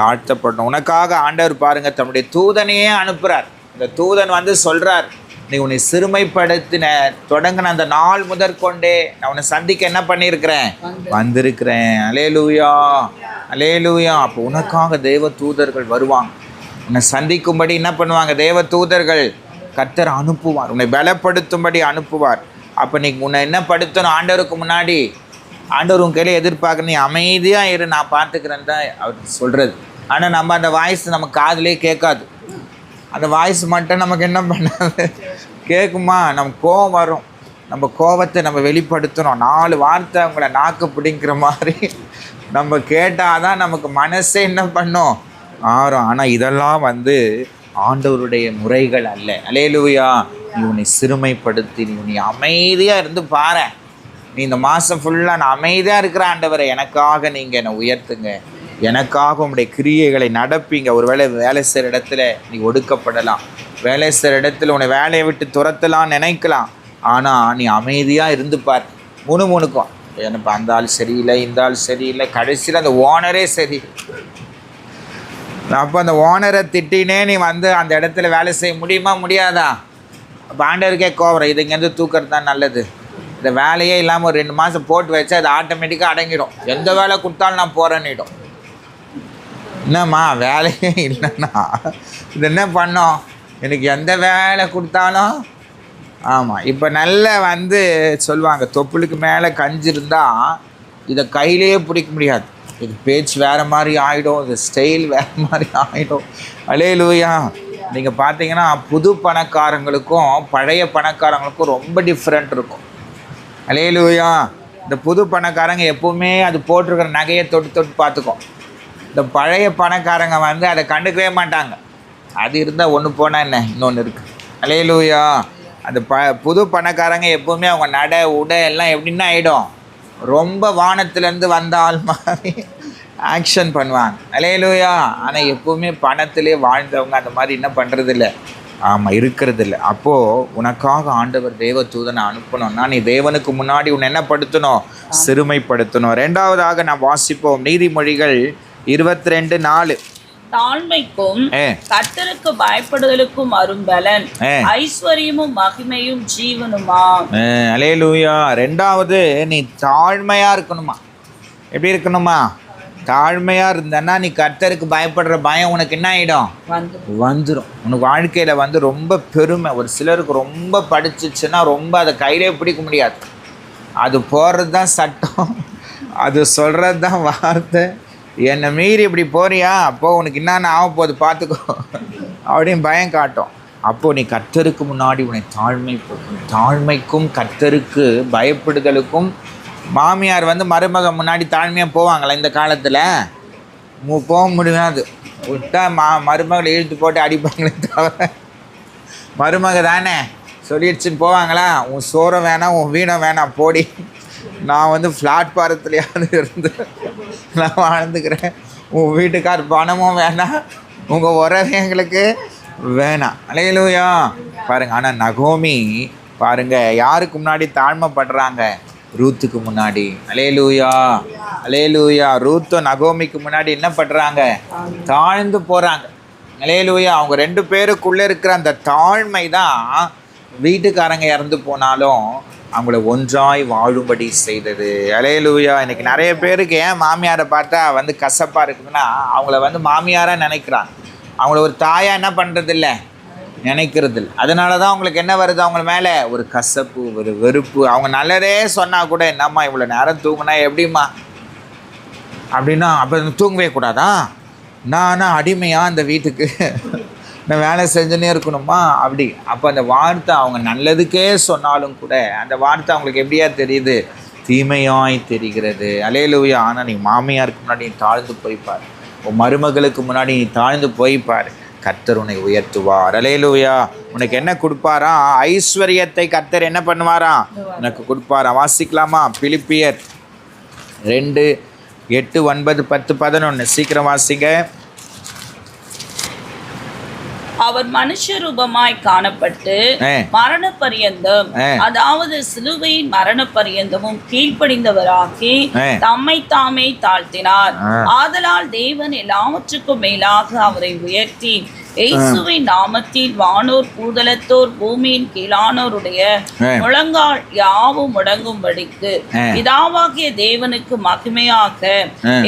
தாழ்த்தப்படணும். உனக்காக ஆண்டவர் பாருங்கள் தன்னுடைய தூதனையே அனுப்புகிறார். இந்த தூதன் சொல்கிறார், நீ உன்னை சிறுமைப்படுத்தின தொடங்கின அந்த நாள் முதற்கொண்டே நான் உன்னை சந்திக்க என்ன பண்ணியிருக்கிறேன், வந்திருக்கிறேன். அல்லேலூயா, அல்லேலூயா. அப்போ உனக்காக தேவ தூதர்கள் வருவாங்க, உன்னை சந்திக்கும்படி என்ன பண்ணுவாங்க, தேவ தூதர்கள் கர்த்தர் அனுப்புவார், உன்னை பலப்படுத்தும்படி அனுப்புவார். அப்போ நீ உன்னை என்ன படுத்தணும், ஆண்டவருக்கு முன்னாடி ஆண்டவர் உன் கையில் எதிர்பார்க்க, நீ அமைதியாக இரு, நான் பார்த்துக்கிறேன் தான் அவர் சொல்கிறது. ஆனால் நம்ம அந்த வாய்ஸ் நம்ம காதிலே கேட்காது. அந்த வாய்ஸ் மட்டும் நமக்கு என்ன பண்ணாது, கேட்குமா, நம்ம கோபம் வரும். நம்ம கோபத்தை நம்ம வெளிப்படுத்தணும். 4 வார்த்தை அவங்கள நாக்கு பிடிங்கிற மாதிரி நம்ம கேட்டால் தான் நமக்கு மனசே என்ன பண்ணும், ஆறும். ஆனால் இதெல்லாம் ஆண்டவருடைய முறைகள் அல்ல. அல்லேலூயா. நீ உன்னை சிறுமைப்படுத்தி நீ அமைதியாக இருந்து பாரு. நீ இந்த மாதம் ஃபுல்லாக நான் அமைதியாக இருக்கிற ஆண்டவரை, எனக்காக நீங்கள் என்னை உயர்த்துங்க, எனக்காக உங்களுடைய கிரியைகளை நடப்பீங்க. ஒரு வேலை செய்கிற இடத்துல நீ ஒடுக்கப்படலாம், வேலை செய்கிற இடத்துல உன்னை வேலையை விட்டு துரத்தலாம் நினைக்கலாம். ஆனால் நீ அமைதியாக இருந்துப்பார். முணுமுணுக்கும், எனக்கு அந்த ஆள் சரியில்லை, இந்த ஆள் சரியில்லை, கடைசியில் அந்த ஓனரே சரி. அப்போ அந்த ஓனரை திட்டினே நீ அந்த இடத்துல வேலை செய்ய முடியுமா, முடியாதா? அப்போ ஆண்டவருக்கே கோவரம், இது இங்கேருந்து தூக்கிறது தான் நல்லது. இந்த வேலையே இல்லாமல் ஒரு 2 மாதம் போட்டு வச்சா அது ஆட்டோமேட்டிக்காக அடங்கிடும். எந்த வேலை கொடுத்தாலும் நான் போகிறேன்னிடும். என்னம்மா வேலையே இல்லைன்னா இது என்ன பண்ணோம், எனக்கு எந்த வேலை கொடுத்தாலும். ஆமாம், இப்போ நல்ல சொல்லுவாங்க, தொப்புளுக்கு மேலே கஞ்சி இருந்தால் இதை கையிலேயே பிடிக்க முடியாது. இது பேச்சு வேறு மாதிரி ஆகிடும், இது ஸ்டைல் வேறு மாதிரி ஆகிடும். அல்லேலூயா. நீங்கள் பார்த்தீங்கன்னா புது பணக்காரங்களுக்கும் பழைய பணக்காரங்களுக்கும் ரொம்ப டிஃப்ரெண்ட் இருக்கும். அல்லேலூயா. இந்த புது பணக்காரங்க எப்போவுமே அது போட்டிருக்கிற நகையை தொட்டு பார்த்துக்கும். இந்த பழைய பணக்காரங்க வந்து அதை கண்டுக்கவே மாட்டாங்க. அது இருந்தால் ஒன்று போனால் என்ன, இன்னொன்று இருக்குது. அல்லேலூயா. அந்த புது பணக்காரங்க எப்போவுமே அவங்க நடை உடை எல்லாம் எப்படின்னா ஆகிடும், ரொம்ப வானத்துலேருந்து வந்த ஆள் மாதிரி ஆக்ஷன் பண்ணுவாங்க. அல்லேலூயா. ஆனால் எப்போவுமே பணத்திலே வாழ்ந்தவங்க அந்த மாதிரி என்ன பண்ணுறதில்ல, ஆமாம், இருக்கிறதில்ல. அப்போது உனக்காக ஆண்டவர் தேவ தூதனை அனுப்பணும்னா நீ தேவனுக்கு முன்னாடி உன்னை என்ன படுத்தணும், சிறுமைப்படுத்தணும். ரெண்டாவதாக நாம் வாசிப்போம் நீதிமொழிகள் 22:4. தாழ்மைக்கும் கர்த்தருக்கு பயப்படுதலுக்கும் அரும்பலன், ஐஸ்வர்யமும் மகிமையும் ஜீவனுமா. அல்லேலூயா. ரெண்டாவது, நீ தாழ்மையாக இருக்கணுமா. எப்படி இருக்கணுமா, தாழ்மையாக இருந்தன்னா நீ கர்த்தருக்கு பயப்படுற பயம் உனக்கு என்ன ஆகிடும், வந்துடும். உனக்கு வாழ்க்கையில் வந்து ரொம்ப பெருமை. ஒரு சிலருக்கு ரொம்ப படிச்சிச்சுன்னா ரொம்ப அதை கையிலே பிடிக்க முடியாது. அது போடுறது தான் சட்டம், அது சொல்கிறது தான் வார்த்தை. என்னை மீறி இப்படி போறியா, அப்போது உனக்கு என்னென்ன ஆக போகுது பார்த்துக்கோ அப்படின்னு பயம் காட்டும். அப்போது நீ கர்த்தருக்கு முன்னாடி உன்னை தாழ்மைக்கும் கர்த்தருக்கு பயப்படுதலுக்கும். மாமியார் வந்து மருமக முன்னாடி தாழ்மையாக போவாங்களா இந்த காலத்தில்? போக முடியாது. விட்டால் மருமகளை இழுத்து போட்டு அடிப்பாங்களே தவிர, மருமக தானே சொல்லிடுச்சுன்னு போவாங்களா? உன் சோறம் வேணாம், உன் வீணம் வேணாம், போடி, நான் வந்து ஃப்ளாட் பாரத்துலையாவது இருந்து நான் வாழ்ந்துக்கிறேன், உன் வீட்டுக்கார் பணமும் வேணாம், உங்கள் உறவு எங்களுக்கு வேணாம். அல்லேலூயா. பாருங்கள். ஆனால் நகோமி பாருங்கள் யாருக்கு முன்னாடி தாழ்மைப்படுறாங்க, ரூத்துக்கு முன்னாடி. அல்லேலூயா, அல்லேலூயா. ரூத்தும் நகோமிக்கு முன்னாடி என்ன பண்ணுறாங்க, தாழ்ந்து போகிறாங்க. அல்லேலூயா. அவங்க ரெண்டு பேருக்குள்ளே இருக்கிற அந்த தாழ்மை தான் வீட்டுக்காரங்க இறந்து போனாலும் அவங்கள ஒன்றாய் வாழும்படி செய்தது. அல்லேலூயா. இன்றைக்கி நிறைய பேருக்கு ஏன் மாமியாரை பார்த்தா வந்து கசப்பாக இருக்குதுன்னா, அவங்கள வந்து மாமியாராக நினைக்கிறாங்க, அவங்கள ஒரு தாயாக என்ன பண்ணுறதில்ல, நினைக்கிறதில்ல. அதனால தான் அவங்களுக்கு என்ன வருது, அவங்க மேலே ஒரு கசப்பு, ஒரு வெறுப்பு. அவங்க நல்லதே சொன்னால் கூட, என்னம்மா இவ்வளோ நேரம் தூங்கினா எப்படிம்மா அப்படின்னா, அப்போ தூங்கவே கூடாதா, நானா அடிமையா அந்த வீட்டுக்கு, நான் வேலை செஞ்சுன்னே இருக்கணுமா அப்படி. அப்போ அந்த வார்த்தை அவங்க நல்லதுக்கே சொன்னாலும் கூட அந்த வார்த்தை அவங்களுக்கு எப்படியா தெரியுது, தீமையாய் தெரிகிறது. அல்லேலூயா. ஆனால் நீ மாமியாருக்கு முன்னாடி நீ தாழ்ந்து போய்ப்பார், உன் மருமகளுக்கு முன்னாடி நீ தாழ்ந்து போய்ப்பார், கர்த்தர் உன்னை உயர்த்துவார். அல்லேலூயா. உனக்கு என்ன கொடுப்பாரா, ஐஸ்வர்யத்தை கர்த்தர் என்ன பண்ணுவாரா, உனக்கு கொடுப்பாரா. வாசிக்கலாமா? பிலிப்பியர் 2:8, 9, 10, 11. சீக்கிரம் வாசிங்க. அவர் மனுஷ ரூபமாய் காணப்பட்டு மரண பரியந்தம், அதாவது சிலுவையின் மரண பரியந்தமும் கீழ்ப்படிந்தவராகி தம்மை தாமே தாழ்த்தினார். ஆதலால் தேவன் எல்லாவற்றுக்கும் மேலாக அவரை உயர்த்தி இயேசுவின் நாமத்தில் வானோர் பூதலத்தோர் பூமியின் கீழானோருடைய முழங்கால் யாவும் முடங்கும்படிக்கு பிதாவாகிய தேவனுக்கு மகிமையாக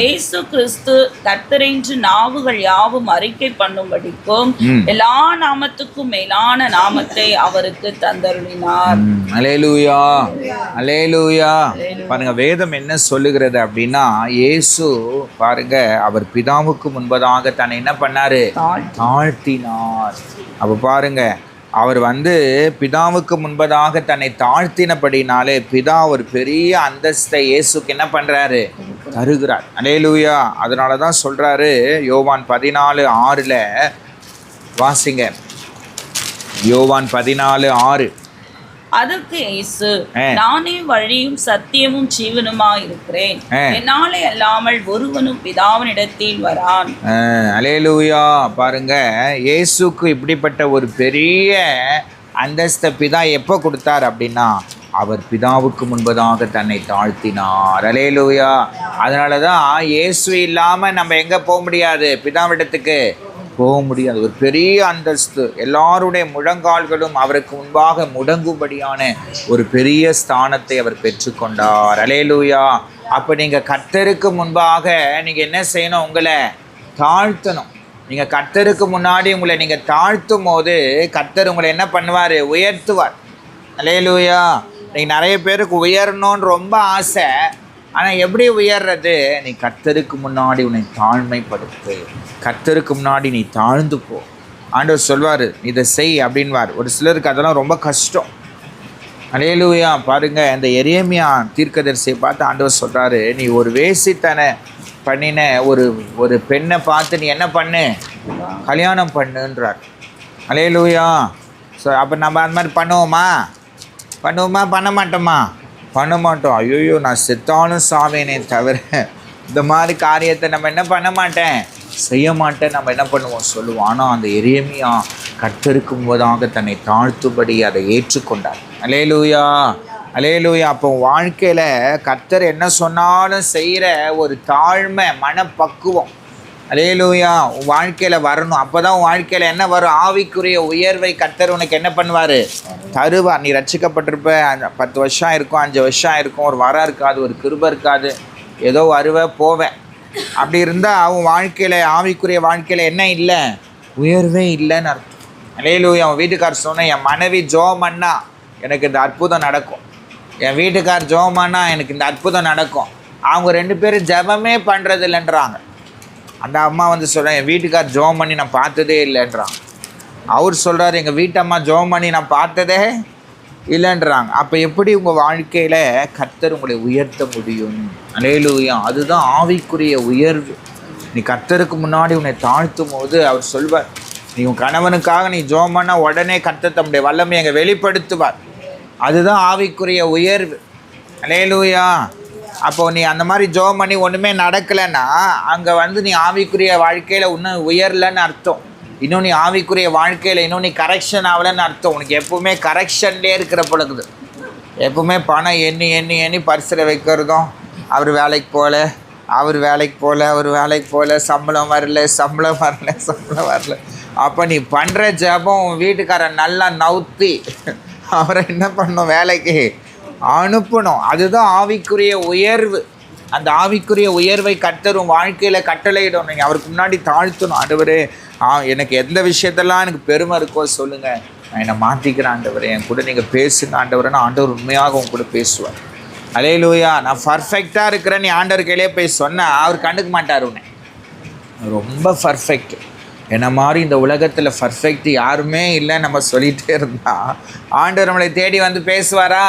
இயேசு கிறிஸ்து கர்த்தரென்று நாவுகள் யாவும் அறிக்கை பண்ணும்படிக்கும் எல்லா நாமத்துக்கும் மேலான நாமத்தை அவருக்கு தந்தருளினார். அல்லேலூயா, அல்லேலூயா. பாருங்க, வேதம் என்ன சொல்லுகிறது அப்படின்னா, இயேசு பாருங்க அவர் பிதாவுக்கு முன்பதாக தன்னை என்ன பண்ணாரு, தாழ்த்தினார். அப்போ பாருங்க, அவர் வந்து பிதாவுக்கு முன்பதாக தன்னை தாழ்த்தினபடினாலே பிதா ஒரு பெரிய அந்தஸ்தை இயேசுக்கு என்ன பண்ணுறாரு, தருகிறார். அல்லேலூயா. அதனால தான் சொல்கிறாரு, யோவான் 14:6 வாசிங்க. யோவான் 14:6. அதற்கு இயேசு, நானே வழியும் சத்தியமும் ஜீவனுமாய் இருக்கிறேன், என்னாலே அல்லாமல் ஒருவனும் பிதாவினிடத்தில் வரான். அல்லேலூயா. பாருங்க, இயேசுக்கு இப்படிப்பட்ட ஒரு பெரிய அந்தஸ்தை பிதா எப்போ கொடுத்தார் அப்படின்னா, அவர் பிதாவுக்கு முன்பதாக தன்னை தாழ்த்தினார். அல்லேலூயா. அதனால தான் இயேசு இல்லாமல் நம்ம எங்கே போக முடியாது, பிதாவிடத்துக்கு போக முடியாது. ஒரு பெரிய அந்தஸ்து, எல்லாருடைய முழங்கால்களும் அவருக்கு முன்பாக முடங்கும்படியான ஒரு பெரிய ஸ்தானத்தை அவர் பெற்றுக்கொண்டார். அல்லேலூயா. அப்போ நீங்கள் கர்த்தருக்கு முன்பாக நீங்கள் என்ன செய்யணும், உங்களை தாழ்த்தணும். நீங்கள் கர்த்தருக்கு முன்னாடி உங்களை நீங்கள் தாழ்த்தும் போது கர்த்தர் உங்களை என்ன பண்ணுவார், உயர்த்துவார். அல்லேலூயா. நீங்கள் நிறைய பேருக்கு உயரணும்னு ரொம்ப ஆசை, ஆனால் எப்படி உயர்றது, நீ கர்த்தருக்கு முன்னாடி உன்னை தாழ்மைப்படுத்து, கர்த்தருக்கு முன்னாடி நீ தாழ்ந்து போ. ஆண்டவர் சொல்வார், இதை செய் அப்படின்வார். ஒரு சிலருக்கு அதெல்லாம் ரொம்ப கஷ்டம். அல்லேலூயா. பாருங்கள், இந்த எரேமியா தீர்க்கதரிசியை பார்த்து ஆண்டவர் சொல்கிறாரு, நீ ஒரு வேசித்தனை பண்ணின ஒரு ஒரு பெண்ணை பார்த்து நீ என்ன பண்ணு, கல்யாணம் பண்ணுன்றார். அல்லேலூயா. ஸோ அப்போ நம்ம அந்த மாதிரி பண்ணுவோமா பண்ண மாட்டோமா? பண்ண மாட்டோம். ஐயோ நான் செத்தாலும் சாவேனே தவிர இந்த மாதிரி காரியத்தை நம்ம என்ன பண்ண மாட்டேன், செய்ய மாட்டேன் நம்ம என்ன பண்ணுவோம் சொல்லுவோம். ஆனால் அந்த எரேமியா கர்த்தருக்கு முன்பதாக தன்னை தாழ்த்தும்படி அதை ஏற்றுக்கொண்டார். அல்லேலூயா, அல்லேலூயா. அப்போ வாழ்க்கையில் கர்த்தர் என்ன சொன்னாலும் செய்கிற ஒரு தாழ்மை மனப்பக்குவம், அல்லேலூயா, உன் வாழ்க்கையில் வரணும். அப்போ தான் உன் வாழ்க்கையில் என்ன வரும், ஆவிக்குரிய உயர்வை கர்த்தர் உனக்கு என்ன பண்ணுவார், தருவார். நீ ரட்சிக்கப்பட்டிருப்ப, 10 வருஷம் இருக்கும், 5 வருஷம் இருக்கும், ஒரு வரம் இருக்காது, ஒரு கிருபை இருக்காது, ஏதோ வருவேன் போவேன். அப்படி இருந்தால் அவன் வாழ்க்கையில் ஆவிக்குரிய வாழ்க்கையில் என்ன இல்லை, உயர்வே இல்லைன்னு அர்த்தம். அல்லேலூயா. அவன் வீட்டுக்கார் சொன்ன, என் மனைவி ஜெபம் பண்ணா எனக்கு இந்த அற்புதம் நடக்கும், என் வீட்டுக்கார் ஜெபம் பண்ணா எனக்கு இந்த அற்புதம் நடக்கும். அவங்க 2 பேரும் ஜெபமே பண்ணுறது இல்லைன்றாங்க. அந்த அம்மா வந்து சொல்கிறேன், என் வீட்டுக்கார் ஜெபம் பண்ணி நான் பார்த்ததே இல்லைன்றாங்க. அவர் சொல்கிறார், எங்கள் வீட்டம்மா ஜெபம் பண்ணி நான் பார்த்ததே இல்லைன்றாங்க. அப்போ எப்படி உங்கள் வாழ்க்கையில் கர்த்தர் உங்களை உயர்த்த முடியும்? அல்லேலூயா. அதுதான் ஆவிக்குரிய உயர்வு. நீ கர்த்தருக்கு முன்னாடி உன்னை தாழ்த்தும் போது அவர் சொல்வார், நீ உன் கணவனுக்காக நீ ஜெபம் பண்ணால் உடனே கர்த்தர் தம்முடைய வல்லமை அங்கே வெளிப்படுத்துவார். அதுதான் ஆவிக்குரிய உயர்வு. அல்லேலூயா. அப்போது நீ அந்த மாதிரி ஜெபம் பண்ணி ஒன்றுமே நடக்கலைன்னா அங்கே வந்து நீ ஆவிக்குரிய வாழ்க்கையில் இன்னும் உயரலைன்னு அர்த்தம். இன்னும் நீ ஆவிக்குரிய வாழ்க்கையில் இன்னும் நீ கரெக்ஷன் ஆகலைன்னு அர்த்தம். உனக்கு எப்பவுமே கரெக்ஷன்லேயே இருக்கிற பொழுது, எப்பவுமே பணம் எண்ணி எண்ணி எண்ணி பரிசில் வைக்கிறதும், அவர் வேலைக்கு போகல, சம்பளம் வரல. அப்போ நீ பண்ணுற ஜெபம் உன் வீட்டுக்காரன் நல்லா நவுத்தி அவரை என்ன பண்ணணும், வேலைக்கு அனுப்பணும். அதுதான் ஆவிக்குரிய உயர்வு. அந்த ஆவிக்குரிய உயர்வை கர்த்தர் உன் வாழ்க்கையில் கட்டளையிடணும். நீங்கள் அவருக்கு முன்னாடி தாழ்த்தணும். ஆண்டவரே, எனக்கு எந்த விஷயத்தெல்லாம் எனக்கு பெருமை இருக்கோ சொல்லுங்கள், நான் என்னை மாற்றிக்கிறேன் ஆண்டவரே, என் கூட நீங்கள் பேசுங்க ஆண்டவரேன்னா ஆண்டவர் உண்மையாக உன் கூட பேசுவார். அல்லேலூயா. நான் பர்ஃபெக்டாக இருக்கிறேன் நீ ஆண்டவர் கையிலே போய் சொன்னால் அவர் கண்டுக்க மாட்டார் உன்னை. ரொம்ப பர்ஃபெக்ட். என்ன மாதிரி இந்த உலகத்தில் பர்ஃபெக்ட் யாருமே இல்லை நம்ம சொல்லிகிட்டே இருந்தால் ஆண்டவர் நம்மளை தேடி வந்து பேசுவாரா?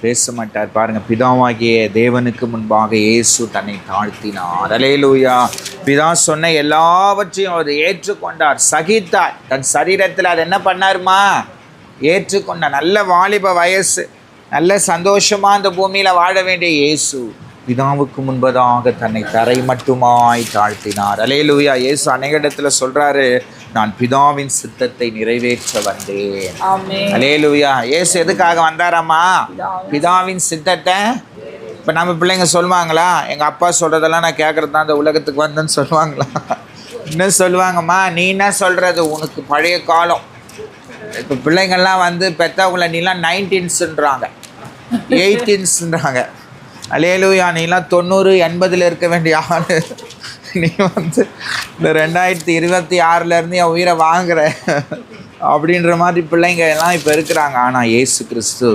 பேச மாட்டார். பாருங்கள், பிதாவாகிய தேவனுக்கு முன்பாக இயேசு தன்னை தாழ்த்தினார். அல்லேலூயா. பிதா சொன்ன எல்லாவற்றையும் அவர் ஏற்றுக்கொண்டார், சகித்தார். தன் சரீரத்தில் அது என்ன பண்ணாருமா, ஏற்றுக்கொண்டார். நல்ல வாலிப வயசு, நல்ல சந்தோஷமாக அந்த பூமியில் வாழ வேண்டிய இயேசு பிதாவுக்கு முன்பதாக தன்னை தரை மட்டுமாய் தாழ்த்தினார். அல்லேலூயா. இயேசு அநேக இடத்துல சொல்கிறாரு, நான் பிதாவின் சித்தத்தை நிறைவேற்ற வந்தேன். அல்லேலூயா. இயேசு எதுக்காக வந்தாராம்மா? பிதாவின் சித்தத்தை. இப்போ நம்ம பிள்ளைங்க சொல்லுவாங்களா, எங்கள் அப்பா சொல்கிறதெல்லாம் நான் கேட்குறது தான் இந்த உலகத்துக்கு வந்தேன்னு சொல்லுவாங்களா? என்ன சொல்லுவாங்கம்மா, நீ என்ன சொல்கிறது, உனக்கு பழைய காலம். இப்போ பிள்ளைங்கள்லாம் வந்து பெற்றவங்கள நீலாம் 19sன்றாங்க, 18sன்றாங்க. அல்லேலூயா. நீலாம் 90, 80 இருக்க வேண்டிய ஆள், நீ வந்து இந்த 2026 என் உயிரை வாங்குற அப்படின்ற மாதிரி பிள்ளைங்க எல்லாம் இப்போ இருக்கிறாங்க. ஆனால் இயேசு கிறிஸ்து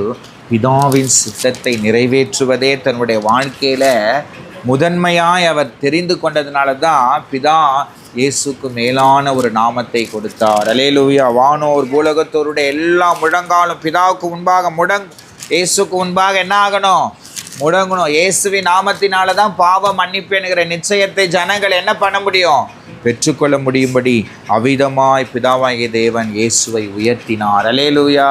பிதாவின் சித்தத்தை நிறைவேற்றுவதே தன்னுடைய வாழ்க்கையில் முதன்மையாய் அவர் தெரிந்து கொண்டதுனால தான் பிதா இயேசுக்கு மேலான ஒரு நாமத்தை கொடுத்தார். அல்லேலூயா. வானோர் பூலகத்தோருடைய எல்லா முழங்காலும் பிதாவுக்கு முன்பாக இயேசுக்கு முன்பாக என்ன ஆகணும், முடங்கணும். இயேசுவின் நாமத்தினால தான் பாவ மன்னிப்பு என்கிற நிச்சயத்தை ஜனங்கள் என்ன பண்ண முடியும், பெற்றுக்கொள்ள முடியும்படி அவ்விதமாய் பிதாவாகிய தேவன் இயேசுவை உயர்த்தினார். அல்லேலூயா.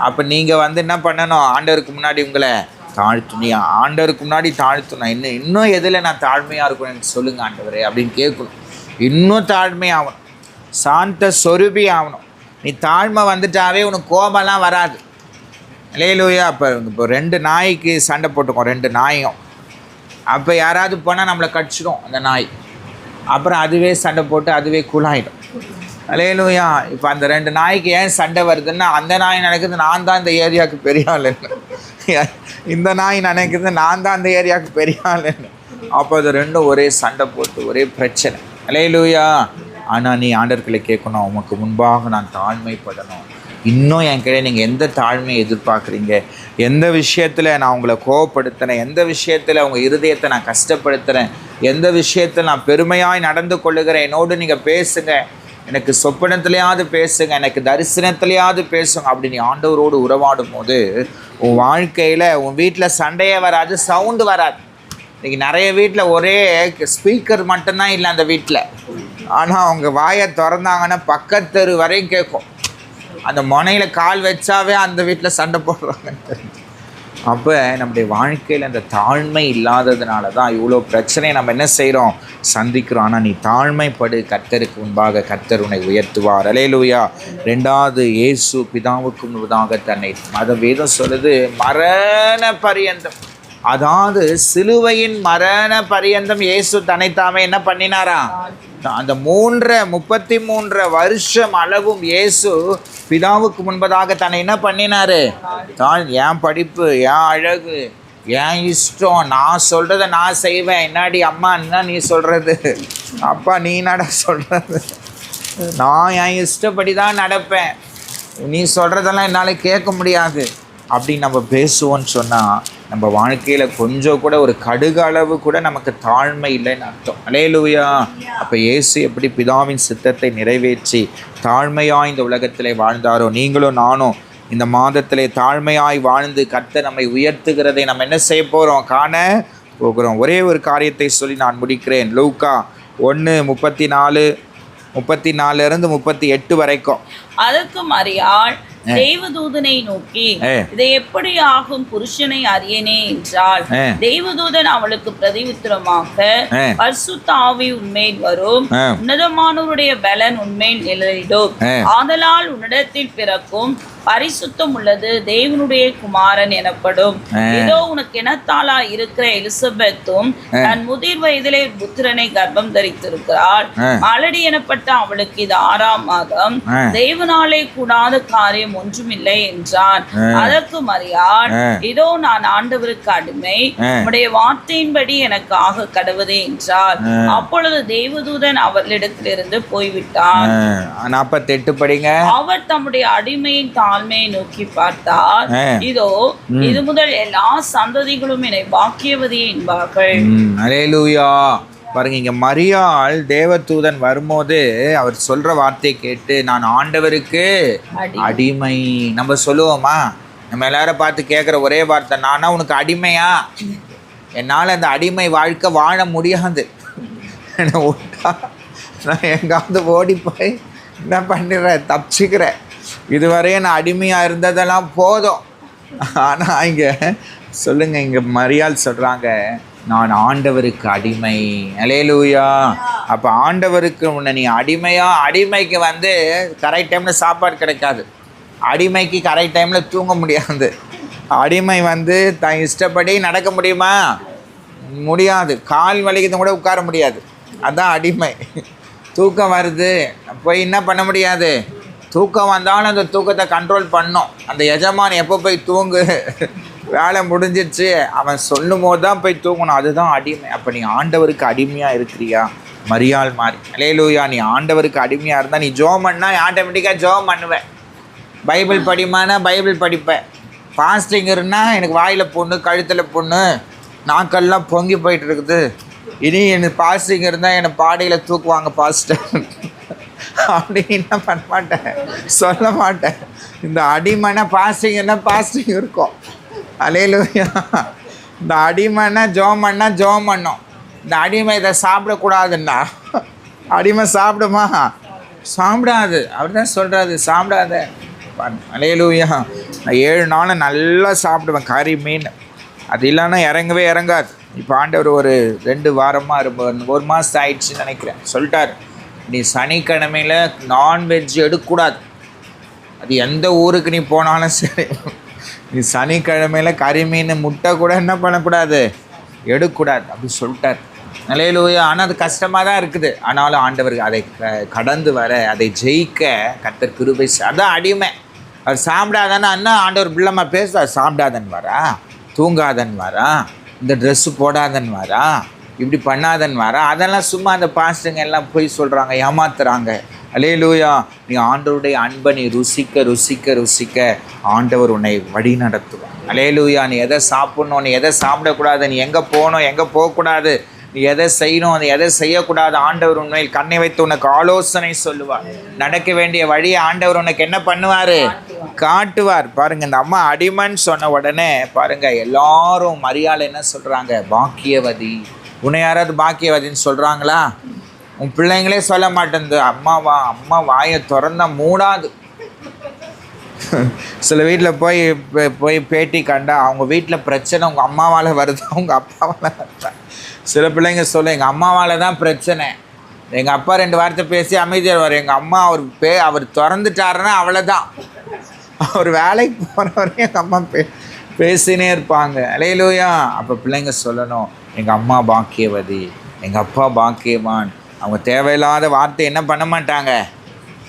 அப்போ நீங்கள் வந்து என்ன பண்ணணும், ஆண்டவருக்கு முன்னாடி உங்களை தாழ்த்துனி, ஆண்டவருக்கு முன்னாடி தாழ்த்தணும். இன்னும் எதில் நான் தாழ்மையாக இருக்கணும் எனக்கு சொல்லுங்கள் ஆண்டவரே அப்படின்னு கேட்கணும். இன்னும் தாழ்மையாகணும், சாந்த சொரூபி ஆகணும். நீ தாழ்மை வந்துட்டாவே உனக்கு கோபம்லாம் வராது. அல்லேலூயா. இப்போ 2 நாய்க்கு சண்டை போட்டுக்கோம், 2 நாயும். அப்போ யாராவது போனால் நம்மளை கடிச்சிடும் அந்த நாய். அப்புறம் அதுவே சண்டை போட்டு அதுவே கூலாயிடும். அல்லேலூயா. இப்போ அந்த 2 நாய்க்கு ஏன் சண்டை வருதுன்னா, அந்த நாய் நினைக்குது நான் தான் இந்த ஏரியாவுக்கு பெரிய ஆளுன்னு, இந்த நாய் நினைக்குது நான் தான் அந்த ஏரியாவுக்கு பெரிய ஆளுன்னு. அப்போ அது 2 ஒரே சண்டை போட்டு ஒரே பிரச்சனை. அல்லேலூயா. ஆனால் நீ ஆண்டவர்களை கேட்கணும், உமக்கு முன்பாக நான் தாழ்மைப்படணும். இன்னும் என் கையில் நீங்கள் எந்த தாழ்மையை எதிர்பார்க்குறீங்க, எந்த விஷயத்தில் நான் உங்களை கோவப்படுத்துகிறேன், எந்த விஷயத்தில் உங்கள் இருதயத்தை நான் கஷ்டப்படுத்துகிறேன், எந்த விஷயத்தில் நான் பெருமையாய் நடந்து கொள்ளுகிறேன், என்னோடு நீங்கள் பேசுங்க, எனக்கு சொப்பனத்துலையாவது பேசுங்க, எனக்கு தரிசனத்துலையாவது பேசுங்க. அப்படி நீ ஆண்டவரோடு உறவாடும் போது உன் வாழ்க்கையில் உன் வீட்டில் சண்டையே வராது, சவுண்டு வராது. இன்றைக்கி நிறைய வீட்டில் ஒரே ஸ்பீக்கர் மட்டும்தான் இல்லை அந்த வீட்டில். ஆனால் அவங்க வாயை திறந்தாங்கன்னா பக்கத்தெரு வரையும் கேட்கும். அந்த முனையில் கால் வச்சாவே அந்த வீட்டில் சண்டை போடுறாங்க. அப்போ நம்முடைய வாழ்க்கையில் அந்த தாழ்மை இல்லாததுனால தான் இவ்வளோ பிரச்சனையை நம்ம என்ன செய்கிறோம், சந்திக்கிறோம். ஆனால் நீ தாழ்மைப்படு, கர்த்தருக்கு முன்பாக கர்த்தர் உன்னை உயர்த்துவார். அல்லேலூயா. 2வது, இயேசு பிதாவுக்கு முன்பதாக தன்னை, மத வேதம் சொல்லுது, மரண பரியந்தம், அதாவது சிலுவையின் மரண பரியந்தம் இயேசு தன்னைத்தாமே என்ன பண்ணினாரா, அந்த 33 வருஷம் அளவும் இயேசு பிதாவுக்கு முன்பதாக தன்னை என்ன பண்ணினாரு, தான் என் படிப்பு, என் அழகு, என் இஷ்டம், நான் சொல்கிறத நான் செய்வேன், என்னாடி அம்மா என்ன நீ சொல்கிறது, அப்பா நீ நட சொல்கிறது, நான் என் இஷ்டப்படி தான் நடப்பேன், நீ சொல்கிறதெல்லாம் என்னால் கேட்க முடியாது அப்படின்னு நம்ம பேசுவோன்னு சொன்னால் நம்ம வாழ்க்கையில் கொஞ்சம் கூட ஒரு கடுகு அளவு கூட நமக்கு தாழ்மை இல்லைன்னு அர்த்தம். அல்லேலூயா. அப்போ இயேசு எப்படி பிதாவின் சித்தத்தை நிறைவேற்றி தாழ்மையாக இந்த உலகத்திலே வாழ்ந்தாரோ, நீங்களும் நானும் இந்த மாதத்திலே தாழ்மையாய் வாழ்ந்து கர்த்தர் நம்மை உயர்த்துகிறதை நம்ம என்ன செய்ய போகிறோம், காண போகிறோம். ஒரே ஒரு காரியத்தை சொல்லி நான் முடிக்கிறேன். லூக்கா 1:34-38 வரைக்கும். அதற்கு மரியாள் தேவதூதனை நோக்கி, இதை எப்படி ஆகும், புருஷனை அறியனே என்றாள். தேவதூதன் அவளுக்கு பிரதியுத்தரமாக, பரிசுத்த ஆவி உன்மேல் வரும், உன்னதமானவருடைய பலன் உன்மேல் நிழலிடும், ஆதலால் உன்னிடத்தில் பிறக்கும் பரிசுத்தம் உள்ளது தேவனுடைய குமாரன் எனப்படும். இதோ உனக்கு இனத்தாளா இருக்கிற எலிசபெத்தும் தன் முதிர் வயதிலே புத்திரனை கர்ப்பம் தரித்திருக்கிறாள். மலடி எனப்பட்ட அவளுக்கு இது 6ஆம் மாதம், தேவனாலே கூடாத காரியம் ஒன்றுமில்லை என்றான். அதற்கு மரியாள், இதோ நான் ஆண்டவருக்கு அடிமை, உம்முடைய வார்த்தையின்படி எனக்கு ஆக கடவுதே என்றார். அப்பொழுது தேவதூதன் அவளிடத்திலிருந்து போய்விட்டான். 48 படிங்க. அவர் தம்முடைய அடிமையின் தாழ்மையை நோக்கி பார்த்தார், இதோ இது முதல் எல்லா சந்ததிகளும் என்னை பாக்கியவதி என்பார்கள். அல்லேலூயா. பாருங்க, இங்க மரியாள் தேவதூதன் வரும்போது அவர் சொல்ற வார்த்தையை கேட்டு, நான் ஆண்டவருக்கு அடிமை. நம்ம சொல்லுவோமா, நம்ம எல்லாரும் பார்த்து கேட்குற ஒரே வார்த்தை, நானா உனக்கு அடிமையா, என்னால் அந்த அடிமை வாழ்க்கை வாழ முடியாது, நான் எங்காவது ஓடி போய் என்ன பண்ணிடுறேன், தப்பிச்சுக்கிறேன், இதுவரையும் நான் அடிமையாக இருந்ததெல்லாம் போதும். ஆனால் இங்கே சொல்லுங்க, இங்கே மரியாள் சொல்கிறாங்க, நான் ஆண்டவருக்கு அடிமை. அல்லேலூயா. அப்போ ஆண்டவருக்கு உன்னை நீ அடிமையா, அடிமைக்கு கரெக்ட் டைமில் சாப்பாடு கிடைக்காது, அடிமைக்கு கரெக்ட் டைமில் தூங்க முடியாது, அடிமை தான் இஷ்டப்படி நடக்க முடியுமா, முடியாது, கால் வலிக்கிறது கூட உட்கார முடியாது, அதுதான் அடிமை. தூக்கம் வருது போய் என்ன பண்ண முடியாது, தூக்கம் வந்தாலும் அந்த தூக்கத்தை கண்ட்ரோல் பண்ணோம். அந்த எஜமான் எப்போ போய் தூங்கு, வேலை முடிஞ்சிடுச்சு அவன் சொல்லும் போது தான் போய் தூங்கணும், அதுதான் அடிமை. அப்போ நீ ஆண்டவருக்கு அடிமையாக இருக்கிறியா, மரியாள் மாதிரி. அல்லேலூயா. நீ ஆண்டவருக்கு அடிமையாக இருந்தால் நீ ஜெபம் பண்ணால் ஆட்டோமேட்டிக்காக ஜெபம் பண்ணுவேன். பைபிள் படிமானா பைபிள் படிப்பேன். ஃபாஸ்டிங் இருந்தால் எனக்கு வாயில் புண்ணு, கழுத்தில் புண்ணு, நாக்கெல்லாம் பொங்கி போயிட்டு இருக்குது, இனி எனக்கு ஃபாஸ்டிங் இருந்தால் என்னை பாடையில் தூக்குவாங்க பாஸ்டர் அப்படின்னு என்ன பண்ண மாட்டேன், சொல்ல மாட்டேன். இந்த அடிமைனா பாஸ்டிங்னா பாஸ்டிங் இருக்கும். அல்லேலூயா. இந்த அடிமைனா ஜெபம் பண்ணோம். இந்த அடிமை இதை சாப்பிடக்கூடாதுன்னா, அடிமை சாப்பிடுமா, சாப்பிடாது, அவர் தான் சொல்கிறாரு சாப்பிடாத. அல்லேலூயா. நான் 7 நாளும் நல்லா சாப்பிடுவேன் கறி மீன், அது இல்லைன்னா இறங்கவே இறங்காது. இப்போ ஆண்டவர் ஒரு 2 வாரமாக 1 மாதம் ஆயிடுச்சுன்னு நினைக்கிறேன் சொல்லிட்டார், நீ சனிக்கிழமையில் நான்வெஜ் எடுக்கக்கூடாது, அது எந்த ஊருக்கு நீ போனாலும் சரி, நீ சனிக்கிழமையில் கறி மீன் முட்டை கூட என்ன பண்ணக்கூடாது, எடுக்கக்கூடாது அப்படி சொல்லிட்டார். அல்லேலூயா. ஆனால் அது கஷ்டமாக தான் இருக்குது, ஆனாலும் ஆண்டவருக்கு அதை கடந்து வர, அதை ஜெயிக்க கர்த்தர் கிருபை. அதான் அடிமை. அவர் சாப்பிடாதானே அண்ணா ஆண்டவர் பிள்ளைமா பேசுவார், சாப்பிடாதன் வரா, தூங்காதன் வரா, இந்த ட்ரெஸ்ஸு போடாதன் வரா, இப்படி பண்ணாதன் வரா, அதெல்லாம் சும்மா அந்த பாஸ்டங்க எல்லாம் போய் சொல்கிறாங்க, ஏமாத்துறாங்க. அல்லேலூயா. நீ ஆண்டவருடைய அன்பை நீ ருசிக்க ருசிக்க ருசிக்க ஆண்டவர் உன்னை வழி நடத்துவார். அல்லேலூயா. நீ எதை சாப்பிட்ணும், நீ எதை சாப்பிடக்கூடாது, நீ எங்கே போகணும், எங்கே போகக்கூடாது, நீ எதை செய்யணும், அது எதை செய்யக்கூடாது, ஆண்டவர் உண்மையில் கண்ணை வைத்து உனக்கு ஆலோசனை சொல்லுவார். நடக்க வேண்டிய வழியை ஆண்டவர் உனக்கு என்ன பண்ணுவார், காட்டுவார். பாருங்க, இந்த அம்மா அடிமைன்னு சொன்ன உடனே பாருங்க எல்லாரும் மரியாள் என்ன சொல்றாங்க? பாக்கியவதி. உன்னை யாராவது பாக்கியவதின்னு சொல்றாங்களா? உன் பிள்ளைங்களே சொல்ல மாட்டேங்குது. அம்மா வாயை திறந்தா மூடாது. சில வீட்டில் போய் பேட்டி கண்டா அவங்க வீட்டில் பிரச்சனை உங்கள் அம்மாவால் வருது, அவங்க அப்பாவால் வருதா? சில பிள்ளைங்க சொல்ல எங்கள் அம்மாவால் தான் பிரச்சனை. எங்கள் அப்பா 2 வார்த்தை பேசி அமைதியாக வரும். எங்கள் அம்மா அவர் திறந்துட்டாருன்னா அவ்வளோதான். அவர் வேலைக்கு போகிற வரையும் எங்கள் அம்மா பேசினே இருப்பாங்க. அல்லேலூயா. அப்போ பிள்ளைங்க சொல்லணும், எங்கள் அம்மா பாக்கியவதி, எங்கள் அப்பா பாக்கியவான். அவங்க தேவையில்லாத வார்த்தை என்ன பண்ண மாட்டாங்க,